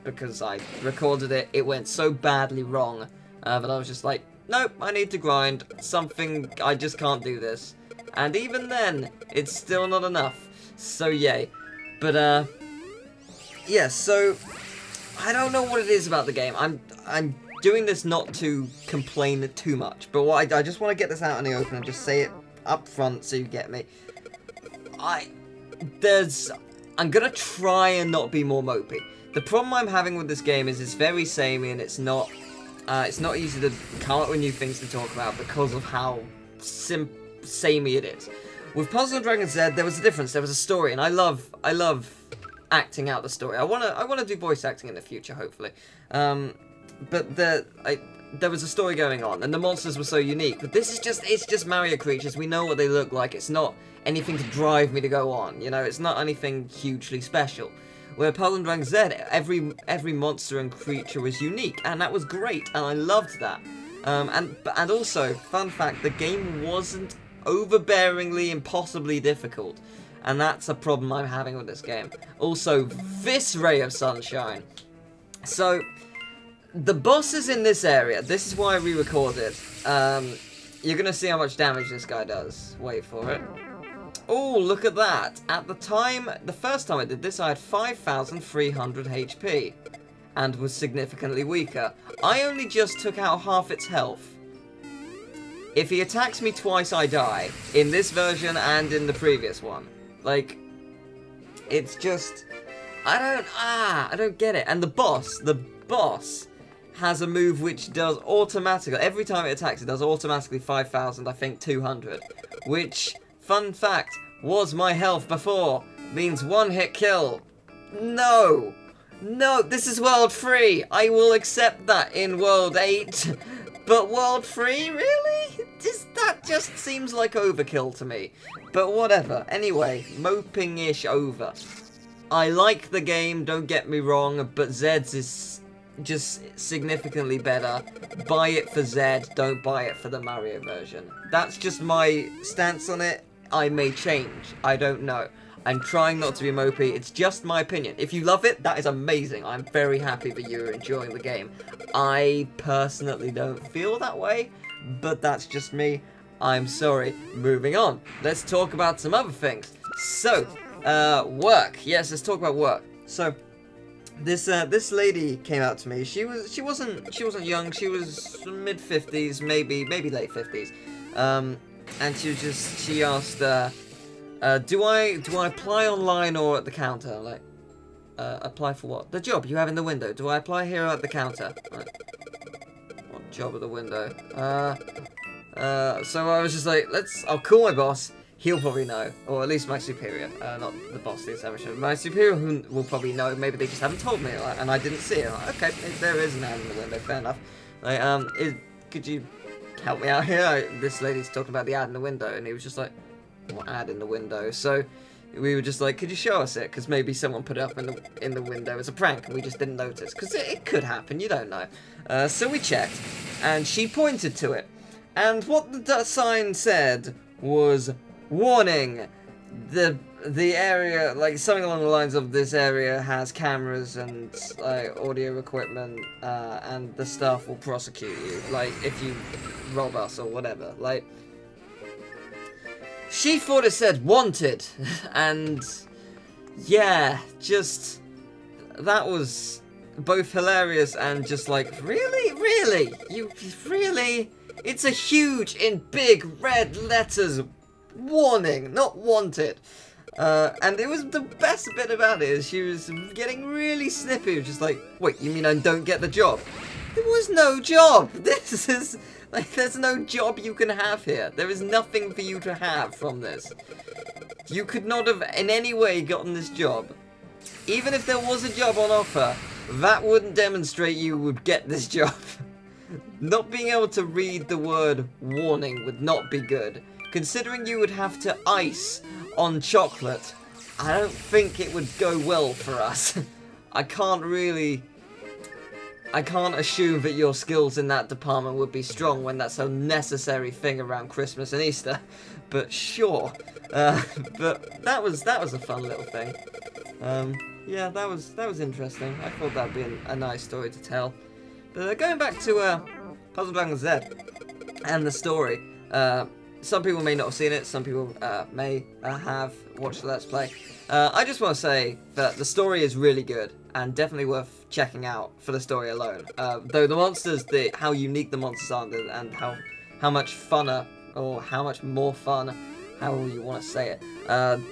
because I recorded it, it went so badly wrong, that I was just like, nope, I need to grind, something, I just can't do this. And even then, it's still not enough, so yay. But, yeah, so I don't know what it is about the game. I'm doing this not to complain too much, but what I just want to get this out in the open and just say it up front so you get me. I'm gonna try and not be more mopey. The problem I'm having with this game is it's very samey and it's not easy to come up with new things to talk about because of how samey it is. With Puzzle & Dragons Z, there was a difference. There was a story, and I love acting out the story. I wanna do voice acting in the future, hopefully. But there was a story going on, and the monsters were so unique. But this is it's just Mario creatures. We know what they look like. It's not anything to drive me to go on. You know, it's not anything hugely special. Where Puzzle & Dragons Z, every monster and creature was unique, and that was great, and I loved that. And also, fun fact, the game wasn't overbearingly, impossibly difficult. And that's a problem I'm having with this game. Also, this ray of sunshine. So, the bosses in this area, this is why I re-recorded. You're gonna see how much damage this guy does. Wait for it. Oh, look at that. At the time, the first time I did this, I had 5,300 HP. And was significantly weaker. I only just took out half its health. If he attacks me twice, I die. In this version and in the previous one. Like, it's just... I don't get it. And the boss has a move which does automatically, every time it attacks, it does automatically 5,000, I think 200. Which, fun fact, was my health before. Means one hit kill. No! No, this is World 3! I will accept that in World 8. But World 3, really? That just seems like overkill to me. But whatever. Anyway, moping-ish over. I like the game, don't get me wrong, but Zed's is just significantly better. Buy it for Zed, don't buy it for the Mario version. That's just my stance on it. I may change. I don't know. I'm trying not to be mopey. It's just my opinion. If you love it, that is amazing. I'm very happy that you're enjoying the game. I personally don't feel that way, but that's just me. I'm sorry. Moving on. Let's talk about some other things. So, work. Yes, let's talk about work. So, this lady came out to me. She wasn't young. She was mid-50s, maybe late 50s. And she asked, do I apply online or at the counter? I'm like, apply for what? The job you have in the window. Do I apply here or at the counter? Like, what job at the window? So I was just like, I'll call my boss. He'll probably know, or at least my superior, not the boss, the establishment. My superior who will probably know. Maybe they just haven't told me, and I didn't see it. Like, okay, there is an ad in the window. Fair enough. Like, could you help me out here? This lady's talking about the ad in the window, and he was just like, what ad in the window? So we were just like, could you show us it? Because maybe someone put it up in the window as a prank, and we just didn't notice. Because it could happen, you don't know. So we checked, and she pointed to it, and what the sign said was, warning, the area, like something along the lines of this area has cameras and audio equipment, and the staff will prosecute you, like if you rob us or whatever. Like, she thought it said wanted, and yeah, just that was both hilarious and just like, really, you really, it's a huge in big red letters. Warning, not wanted. And it was the best bit about it is she was getting really snippy. It was just like, wait, you mean I don't get the job? There was no job. This is like, there's no job you can have here. There is nothing for you to have from this. You could not have in any way gotten this job. Even if there was a job on offer, that wouldn't demonstrate you would get this job. Not being able to read the word warning would not be good. Considering you would have to ice on chocolate, I don't think it would go well for us. I can't assume that your skills in that department would be strong when that's a necessary thing around Christmas and Easter. But sure. But that was a fun little thing. Yeah, that was interesting. I thought that'd be a nice story to tell. But going back to Puzzle Dragons Z and the story. Some people may not have seen it, some people may have watched the Let's Play. I just want to say that the story is really good. and definitely worth checking out for the story alone. Though the monsters, how unique the monsters are, and how much funner, or how much more fun, however you want to say it,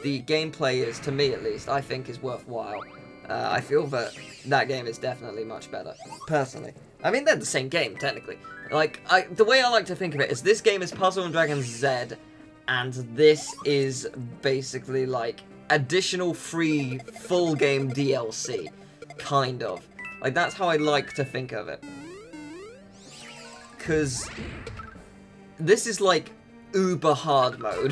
the gameplay is, to me at least, I think is worthwhile. I feel that game is definitely much better, personally. I mean, they're the same game, technically. Like, the way I like to think of it is this game is Puzzle & Dragons Z, and this is basically, like, additional free full game DLC. Kind of. Like, that's how I like to think of it. Because this is, like, uber hard mode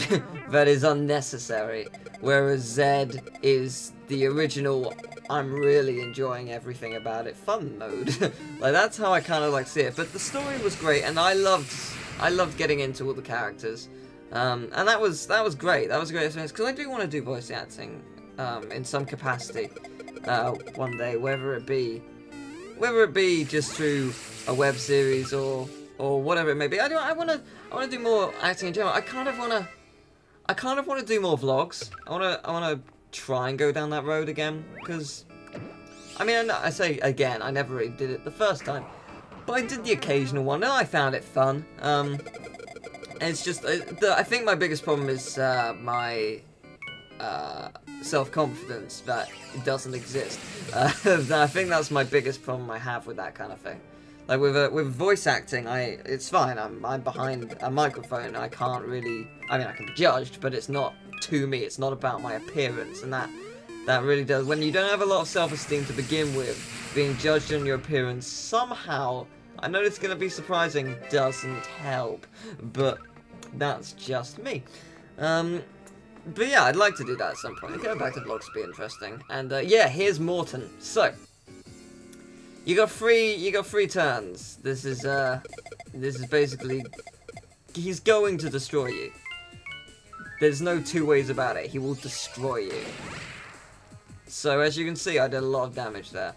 that is unnecessary, whereas Z is the original I'm really enjoying everything about it fun mode. Like, that's how I kind of like see it. But the story was great, and I loved getting into all the characters, and that was great. That was a great experience, because I do want to do voice acting in some capacity one day, whether it be just through a web series or whatever it may be. I want to do more acting in general. I kind of want to do more vlogs. I want to try and go down that road again, because I mean, I say again, I never really did it the first time, but I did the occasional one, and I found it fun. And it's just I think my biggest problem is my self-confidence that it doesn't exist. I think that's my biggest problem I have with that kind of thing. Like with voice acting, it's fine. I'm behind a microphone. I can't really. I mean, I can be judged, but it's not to me. It's not about my appearance, and that really does. When you don't have a lot of self-esteem to begin with, being judged on your appearance somehow, I know it's gonna be surprising, doesn't help. But that's just me. But yeah, I'd like to do that at some point. Going back to vlogs would be interesting. And yeah, here's Morton. So. You got three turns. This is basically, he's going to destroy you. There's no two ways about it. He will destroy you. So as you can see, I did a lot of damage there.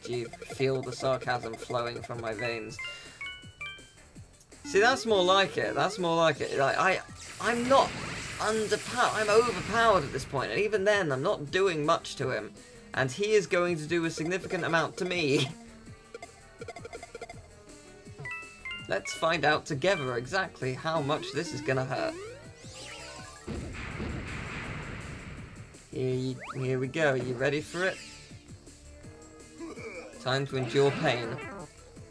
Do you feel the sarcasm flowing from my veins? See, that's more like it. That's more like it. Like, I'm not underpowered. I'm overpowered at this point, and even then, I'm not doing much to him. And he is going to do a significant amount to me. Let's find out together exactly how much this is gonna hurt. Here we go. Are you ready for it? Time to endure pain.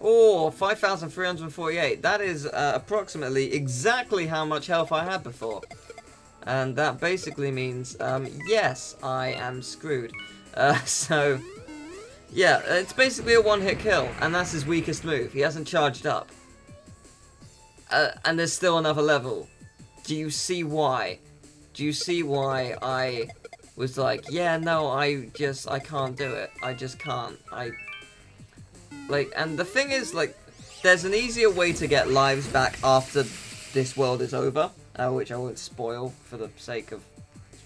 Oh, 5,348. That is approximately exactly how much health I had before. And that basically means, yes, I am screwed. So, yeah, it's basically a one-hit kill, and that's his weakest move. He hasn't charged up. And there's still another level. Do you see why? Do you see why I was like, yeah, no, I can't do it. I just can't. Like, and the thing is, like, there's an easier way to get lives back after this world is over, which I won't spoil for the sake of,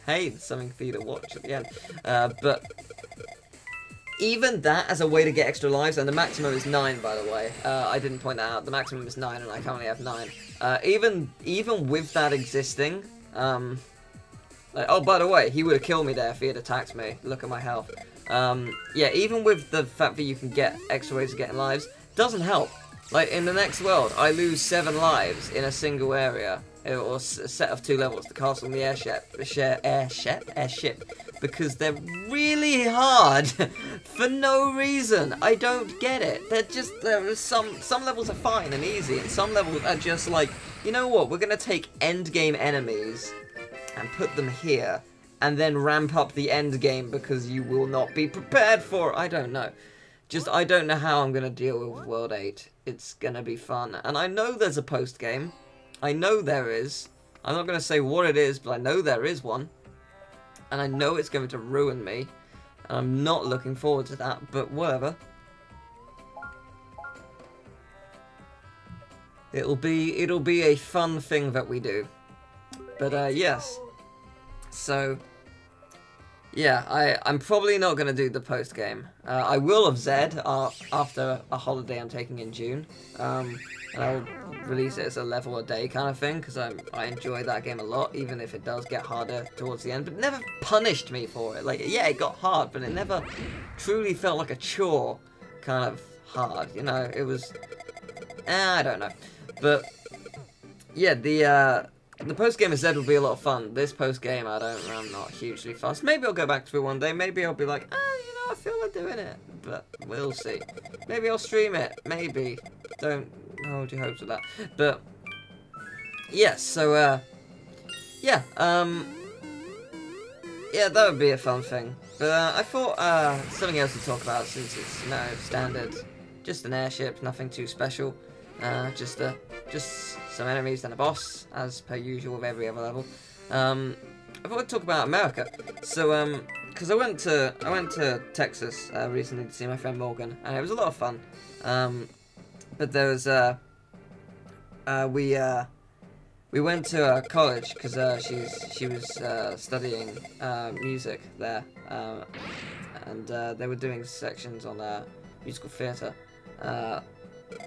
hey, there's something for you to watch at the end. But even that as a way to get extra lives, and the maximum is 9, by the way. I didn't point that out. The maximum is 9, and I currently have 9. Even with that existing, like, oh, by the way, he would have killed me there if he had attacked me. Look at my health. Yeah, even with the fact that you can get extra ways of getting lives, doesn't help. Like, in the next world, I lose 7 lives in a single area, or a set of 2 levels, the castle and the airship, because they're really hard for no reason. I don't get it. Some levels are fine and easy, and some levels are just like, you know what, we're gonna take endgame enemies and put them here, and then ramp up the end game because you will not be prepared for it. I don't know. I don't know how I'm gonna deal with World 8. It's gonna be fun. And I know there's a post game. I know there is. I'm not gonna say what it is, but I know there is one. And I know it's going to ruin me. And I'm not looking forward to that, but whatever. It'll be a fun thing that we do. But yes. So yeah, I'm probably not going to do the post game. I will have Zed after a holiday I'm taking in June. And I'll release it as a level a day kind of thing, because I enjoy that game a lot, even if it does get harder towards the end, but it never punished me for it. Like, yeah, it got hard, but it never truly felt like a chore kind of hard, you know. It was, I don't know, but yeah, the post-game of Z will be a lot of fun. This post-game, I'm not hugely fussed. Maybe I'll go back to it one day. Maybe I'll be like, you know, I feel like doing it. But we'll see. Maybe I'll stream it. Maybe. Don't hold your hopes with that. But, yeah, so, yeah, yeah, that would be a fun thing. But, I thought, something else to talk about, since it's, you know, standard. Just an airship, nothing too special. Just some enemies and a boss, as per usual with every other level. I thought I'd talk about America. So, because I went to Texas recently to see my friend Morgan, and it was a lot of fun. But there was we went to a college because she was studying music there, and they were doing sections on musical theatre.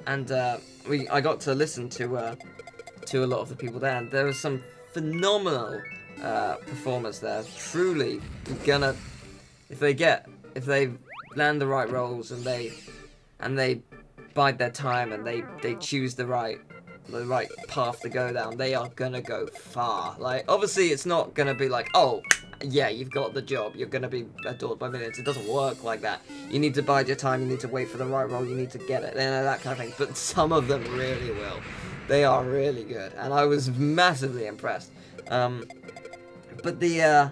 And I got to listen to a lot of the people there, and there was some phenomenal performers there. Truly gonna, if they land the right roles and they bide their time and they choose the right path to go down, they are gonna go far. Like, obviously it's not gonna be like, oh yeah, you've got the job, you're gonna be adored by millions. It doesn't work like that. You need to bide your time, you need to wait for the right role, you need to get it, that kind of thing. But some of them really will. They are really good, and I was massively impressed. But the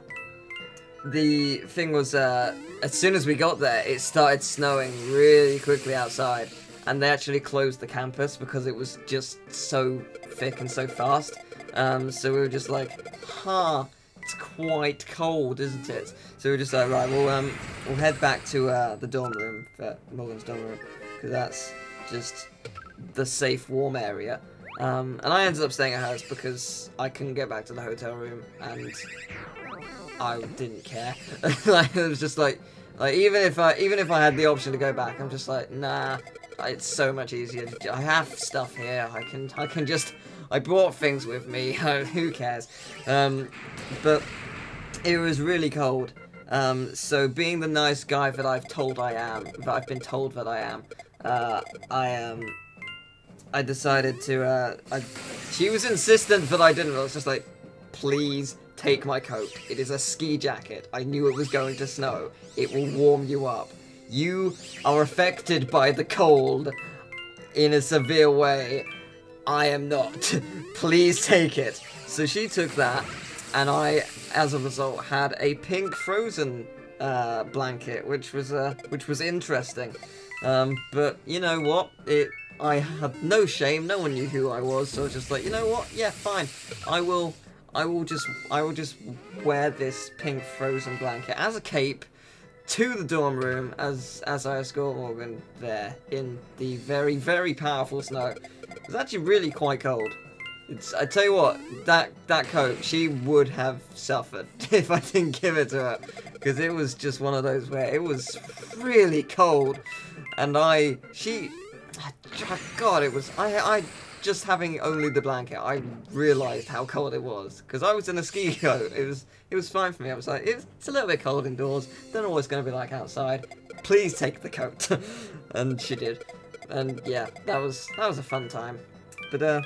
thing was, as soon as we got there, it started snowing really quickly outside, and they actually closed the campus because it was just so thick and so fast. So we were just like, it's quite cold, isn't it? So we're just like, right, we'll head back to the dorm room, Morgan's dorm room, because that's just the safe, warm area. And I ended up staying at hers because I couldn't get back to the hotel room, and I didn't care. Like, it was just like even if I had the option to go back, I'm just like, nah, it's so much easier. I have stuff here. I can just. I brought things with me. Who cares? But it was really cold. So being the nice guy that I've been told that I am, I decided to. She was insistent that I didn't. I was just like, please take my coat. It is a ski jacket. I knew it was going to snow. It will warm you up. You are affected by the cold in a severe way. I am not. Please take it. So she took that, and I, as a result, had a pink Frozen blanket, which was interesting. But you know what? I had no shame. No one knew who I was, so I was just like, you know what? Yeah, fine. I will just wear this pink Frozen blanket as a cape to the dorm room as I escort Morgan there in the very, very powerful snow. It's actually really quite cold. I tell you what, that coat, she would have suffered if I didn't give it to her, because it was just one of those where it was really cold, and God, it was, I just having only the blanket, I realised how cold it was, because I was in a ski coat. It was fine for me. I was like, it's a little bit cold indoors, don't know what it's going to be like outside, please take the coat. And she did, and yeah, that was a fun time. But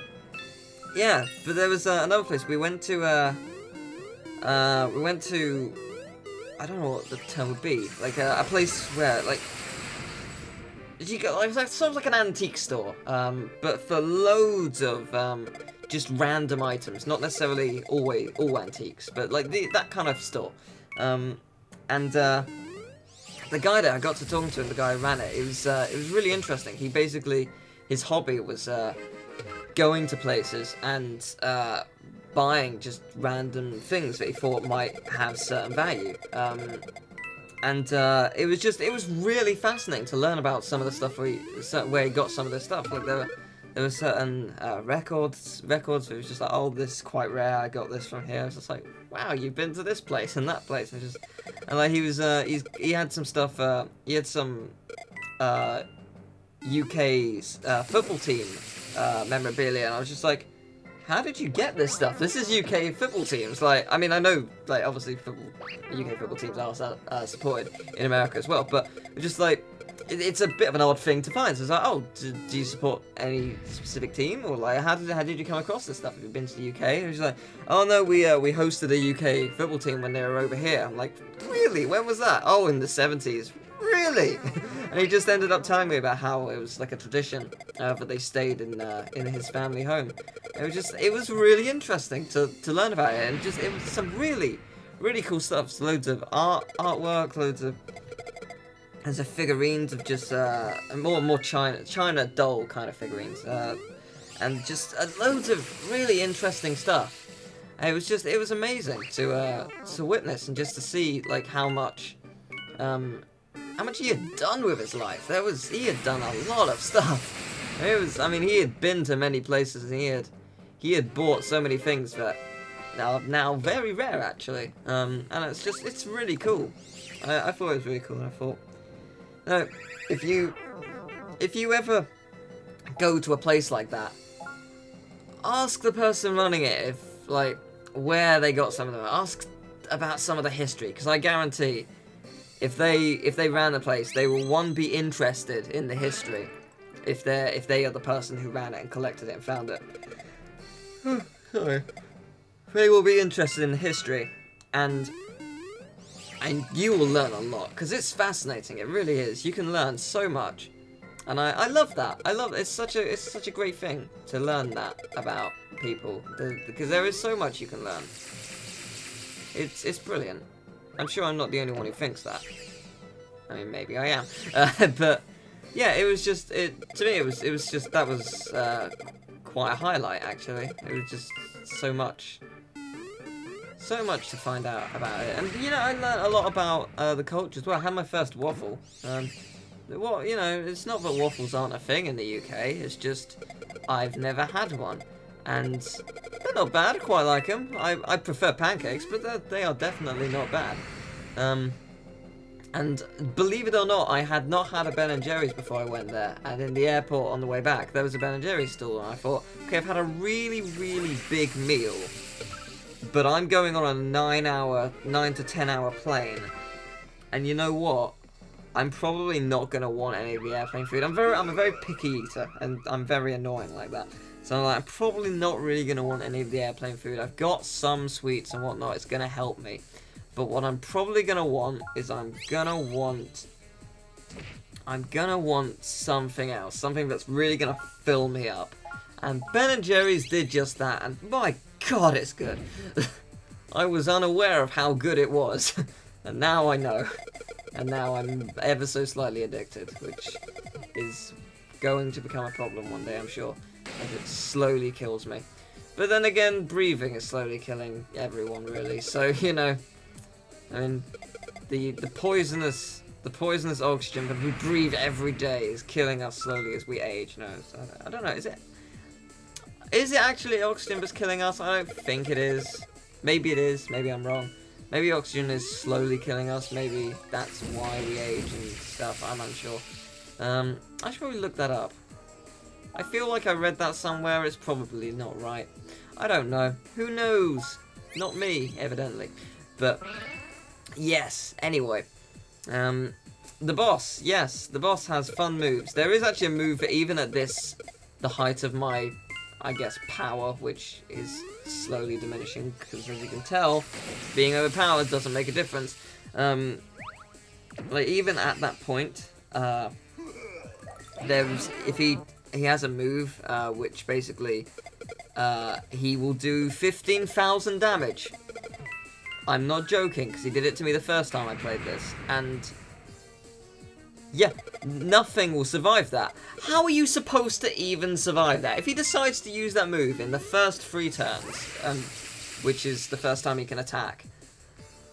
yeah, but there was another place we went to. I don't know what the term would be, like a place where, like, you go, like, it's sort of like an antique store, but for loads of just random items, not necessarily all antiques, but like that kind of store. And the guy that I got to talk to, and the guy who ran it, it was really interesting. He basically, his hobby was going to places and buying just random things that he thought might have certain value. And it was really fascinating to learn about some of the stuff where he got some of this stuff. Like there were certain records that was just like, oh, this is quite rare, I got this from here. I was just like, wow, you've been to this place and that place, and like he had some stuff. He had some UK's football team memorabilia, and I was just like, how did you get this stuff? This is UK football teams. Like, I mean, I know, like, obviously UK football teams are supported in America as well, but just like, it's a bit of an odd thing to find. So it's like, oh, do you support any specific team, or like, how did you come across this stuff? Have you been to the UK? And he's like, oh no, we hosted a UK football team when they were over here. I'm like, really? When was that? Oh, in the 70s. Really? And he just ended up telling me about how it was like a tradition that they stayed in his family home. It was really interesting to learn about it, and it was some really cool stuff. So loads of artwork, loads of figurines of just more China doll kind of figurines, and just loads of really interesting stuff. And it was amazing to witness and just to see like how much he had done with his life. He had done a lot of stuff. I mean, he had been to many places, and he had bought so many things that are now very rare actually. And it's really cool. I thought it was really cool, and I thought, no, if you ever go to a place like that, ask the person running it where they got some of them. Ask about some of the history, because I guarantee if they ran the place, they will, one, be interested in the history, if they are the person who ran it and collected it and found it. Sorry. They will be interested in the history, and you will learn a lot, because it's fascinating. It really is. You can learn so much, and I love that. It's such a great thing to learn that about people, because there is so much you can learn. It's brilliant. I'm sure I'm not the only one who thinks that. I mean, maybe I am, but yeah, it was just to me. It was just that was quite a highlight actually. It was just so much to find out about it, and I learned a lot about the culture as well. I had my first waffle. It's not that waffles aren't a thing in the UK. It's just I've never had one, and they're not bad. I quite like them. I prefer pancakes, but they are definitely not bad. And believe it or not, I had not had a Ben & Jerry's before I went there, and in the airport on the way back, there was a Ben & Jerry's stall, and I thought, okay, I've had a really big meal, but I'm going on a 9 to 10 hour plane, and you know what? I'm probably not going to want any of the airplane food. I'm a very picky eater, and I'm very annoying like that. So I'm probably not really going to want any of the airplane food. I've got some sweets and whatnot, it's going to help me. But what I'm probably going to want is I'm going to want something else. Something that's really going to fill me up. And Ben & Jerry's did just that, and my god, it's good. I was unaware of how good it was, and now I know. And now I'm ever so slightly addicted, which is going to become a problem one day, I'm sure, as it slowly kills me. But then again, breathing is slowly killing everyone, really. So, I mean, the poisonous oxygen that we breathe every day is killing us slowly as we age. No, so I don't know. Is it actually oxygen that's killing us? I don't think it is. Maybe it is. Maybe I'm wrong. Maybe oxygen is slowly killing us. Maybe that's why we age and stuff. I'm unsure. I should probably look that up. I feel like I read that somewhere. It's probably not right. I don't know. Who knows? Not me, evidently. But yes, anyway. The boss. Yes, the boss has fun moves. There is actually a move that even at the height of my, I guess, power, which is slowly diminishing, because as you can tell, being overpowered doesn't make a difference. Like, even at that point, if he has a move, which basically, he will do 15,000 damage. I'm not joking, because he did it to me the first time I played this, and yeah, nothing will survive that. How are you supposed to even survive that? If he decides to use that move in the first 3 turns, which is the first time he can attack,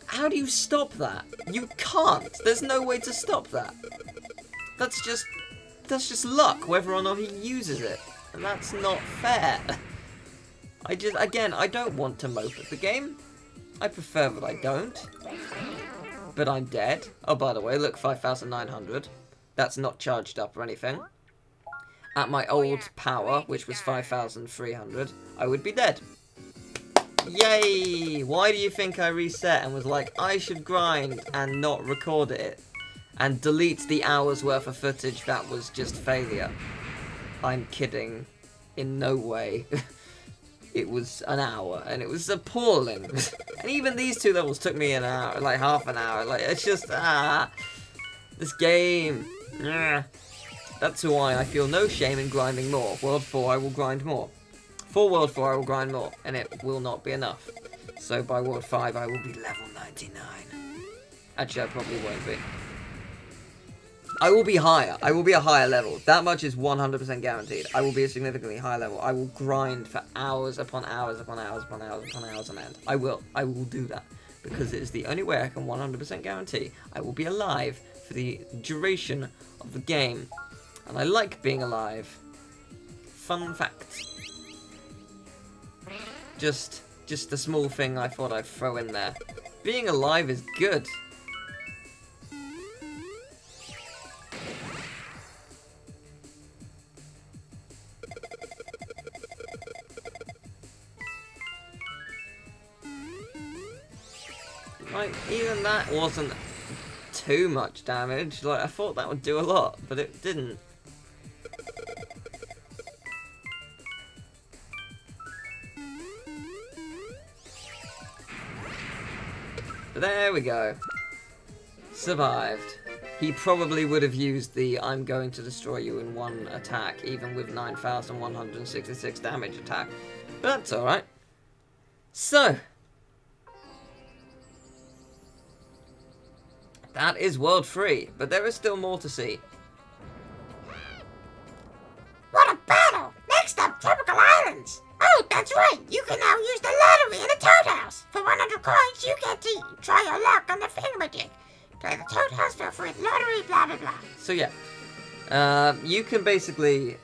how do you stop that? You can't. There's no way to stop that. That's just luck, whether or not he uses it. And that's not fair. Again, I don't want to mope at the game. I prefer that I don't. But I'm dead. Oh, by the way, look, 5,900. That's not charged up or anything. at my old power, which was 5,300, I would be dead. Yay! Why do you think I reset and was like, I should grind and not record it? And delete the hours worth of footage that was just failure. I'm kidding. In no way. It was an hour, and it was appalling. And even these 2 levels took me an hour, like half an hour. Like, it's just, this game. That's why I feel no shame in grinding more. World 4, I will grind more. For World 4, I will grind more, and it will not be enough. So by World 5, I will be level 99. Actually, I probably won't be. I will be higher. I will be a higher level. That much is 100% guaranteed. I will be a significantly higher level. I will grind for hours upon hours upon hours upon hours upon hours on end. I will. I will do that. Because it is the only way I can 100% guarantee I will be alive for the duration of the game. And I like being alive. Fun fact. Just a small thing I thought I'd throw in there. Being alive is good. Like, even that wasn't too much damage. Like, I thought that would do a lot, but it didn't. But there we go. Survived. He probably would have used the I'm going to destroy you in one attack, even with 9,166 damage attack. But that's alright. So, that is World 3, but there is still more to see. What a battle! Next up, Tropical Islands! Oh, that's right! You can now use the lottery in the Toad House! For 100 coins, you get to try your luck on the thingamajig. Play the Toad House for a free lottery, blah blah blah. So yeah, you can basically,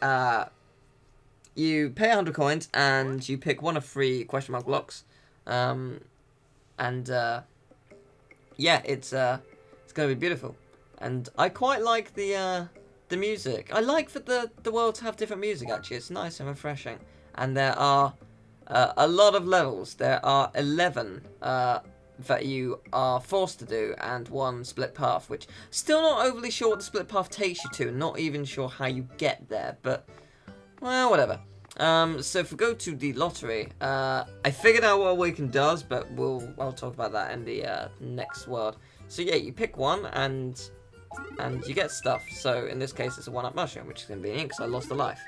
you pay 100 coins and you pick one of 3 question mark blocks. Yeah, it's gonna be beautiful. And I quite like the music. I like that the worlds have different music, actually. It's nice and refreshing. And there are a lot of levels. There are 11 that you are forced to do, and 1 split path, which still not overly sure what the split path takes you to, not even sure how you get there, but, well, whatever. So if we go to the lottery, I figured out what Awaken does, but I'll talk about that in the next world. So yeah, you pick one, and you get stuff. So in this case, it's a 1-up mushroom, which is convenient because I lost a life.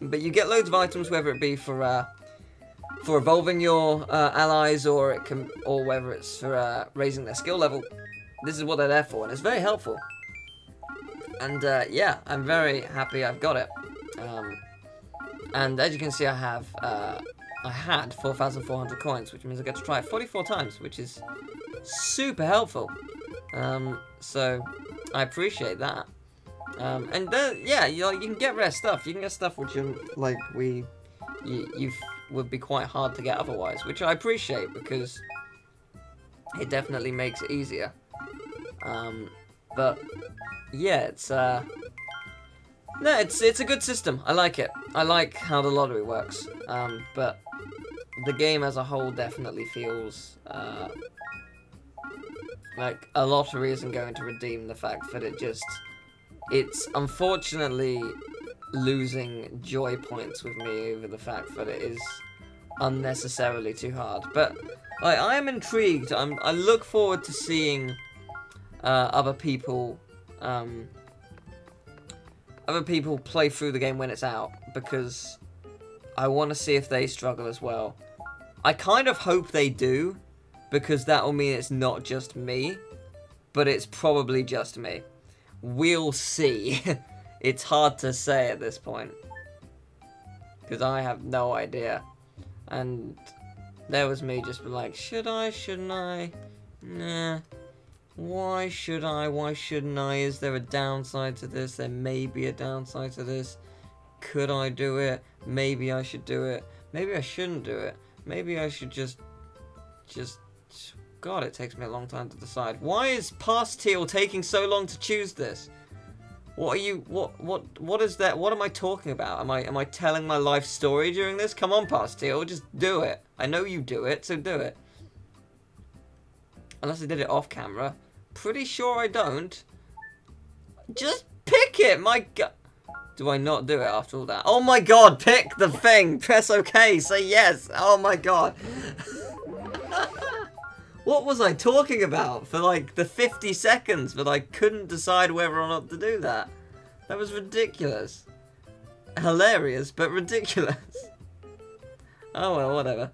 But you get loads of items, whether it be for evolving your allies, or whether it's for raising their skill level. This is what they're there for, and it's very helpful. And yeah, I'm very happy I've got it. And as you can see, I had 4,400 coins, which means I get to try it 44 times, which is super helpful. So I appreciate that. And then, yeah, you can get rare stuff. You can get stuff which would be quite hard to get otherwise, which I appreciate because it definitely makes it easier. But yeah, it's a good system. I like it. I like how the lottery works. But the game as a whole definitely feels like a lottery isn't going to redeem the fact that it's unfortunately losing joy points with me over the fact that it is unnecessarily too hard. But I am intrigued. I look forward to seeing other people play through the game when it's out, because I want to see if they struggle as well. I kind of hope they do, because that will mean it's not just me, but it's probably just me. We'll see. It's hard to say at this point, because I have no idea. And there was me just like, should I, shouldn't I? Nah. Why should I? Why shouldn't I? Is there a downside to this? There may be a downside to this. Could I do it? Maybe I should do it. Maybe I shouldn't do it. Maybe I should just... God, it takes me a long time to decide. Why is Past Teal taking so long to choose this? What are you, what is that? What am I talking about? Am I telling my life story during this? Come on, Pastille, just do it. I know you do it, so do it. Unless I did it off camera. Pretty sure I don't. Just pick it, my god. Do I not do it after all that? Oh my god, pick the thing. Press OK, say yes. Oh my god. What was I talking about for like the 50 seconds that I couldn't decide whether or not to do that? That was ridiculous. Hilarious, but ridiculous. Oh well, whatever.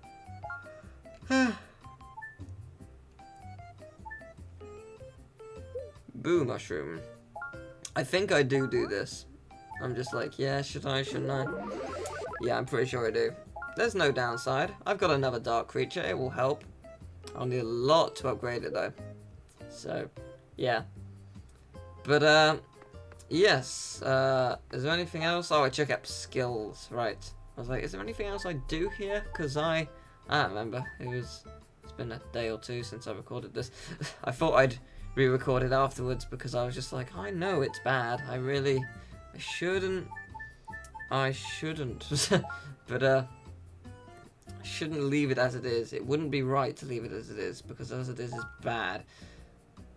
Boo mushroom. I think I do this. I'm just like, yeah, should I, shouldn't I? Yeah, I'm pretty sure I do. There's no downside. I've got another dark creature, it will help. I'll need a lot to upgrade it though. So, yeah. But, yes. Is there anything else? Oh, I check up skills. Right. I was like, is there anything else I do here? Because I don't remember. It's been a day or two since I recorded this. I thought I'd re-record it afterwards because I was just like, I know it's bad. I shouldn't. But, I shouldn't leave it as it is. It wouldn't be right to leave it as it is, because as it is bad.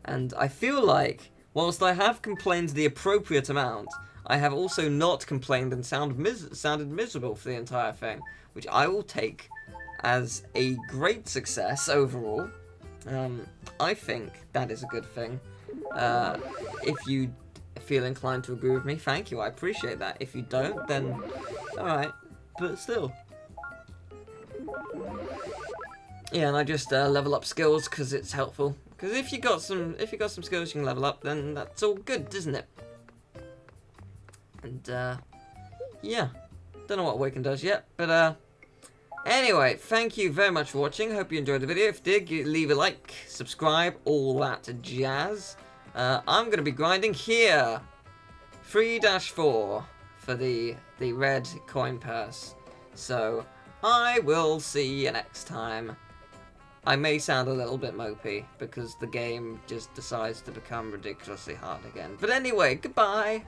And I feel like, whilst I have complained the appropriate amount, I have also not complained and sounded miserable for the entire thing, which I will take as a great success overall. I think that is a good thing. If you feel inclined to agree with me, thank you, I appreciate that. If you don't, then alright, but still. Yeah, and I just level up skills because it's helpful. Because if you got some skills you can level up, then that's all good, isn't it? And yeah, don't know what Awaken does yet, but anyway, thank you very much for watching. Hope you enjoyed the video. If you did, leave a like, subscribe, all that jazz. I'm gonna be grinding here, 3-4 for the red coin purse. So I will see you next time. I may sound a little bit mopey because the game just decides to become ridiculously hard again. But anyway, goodbye!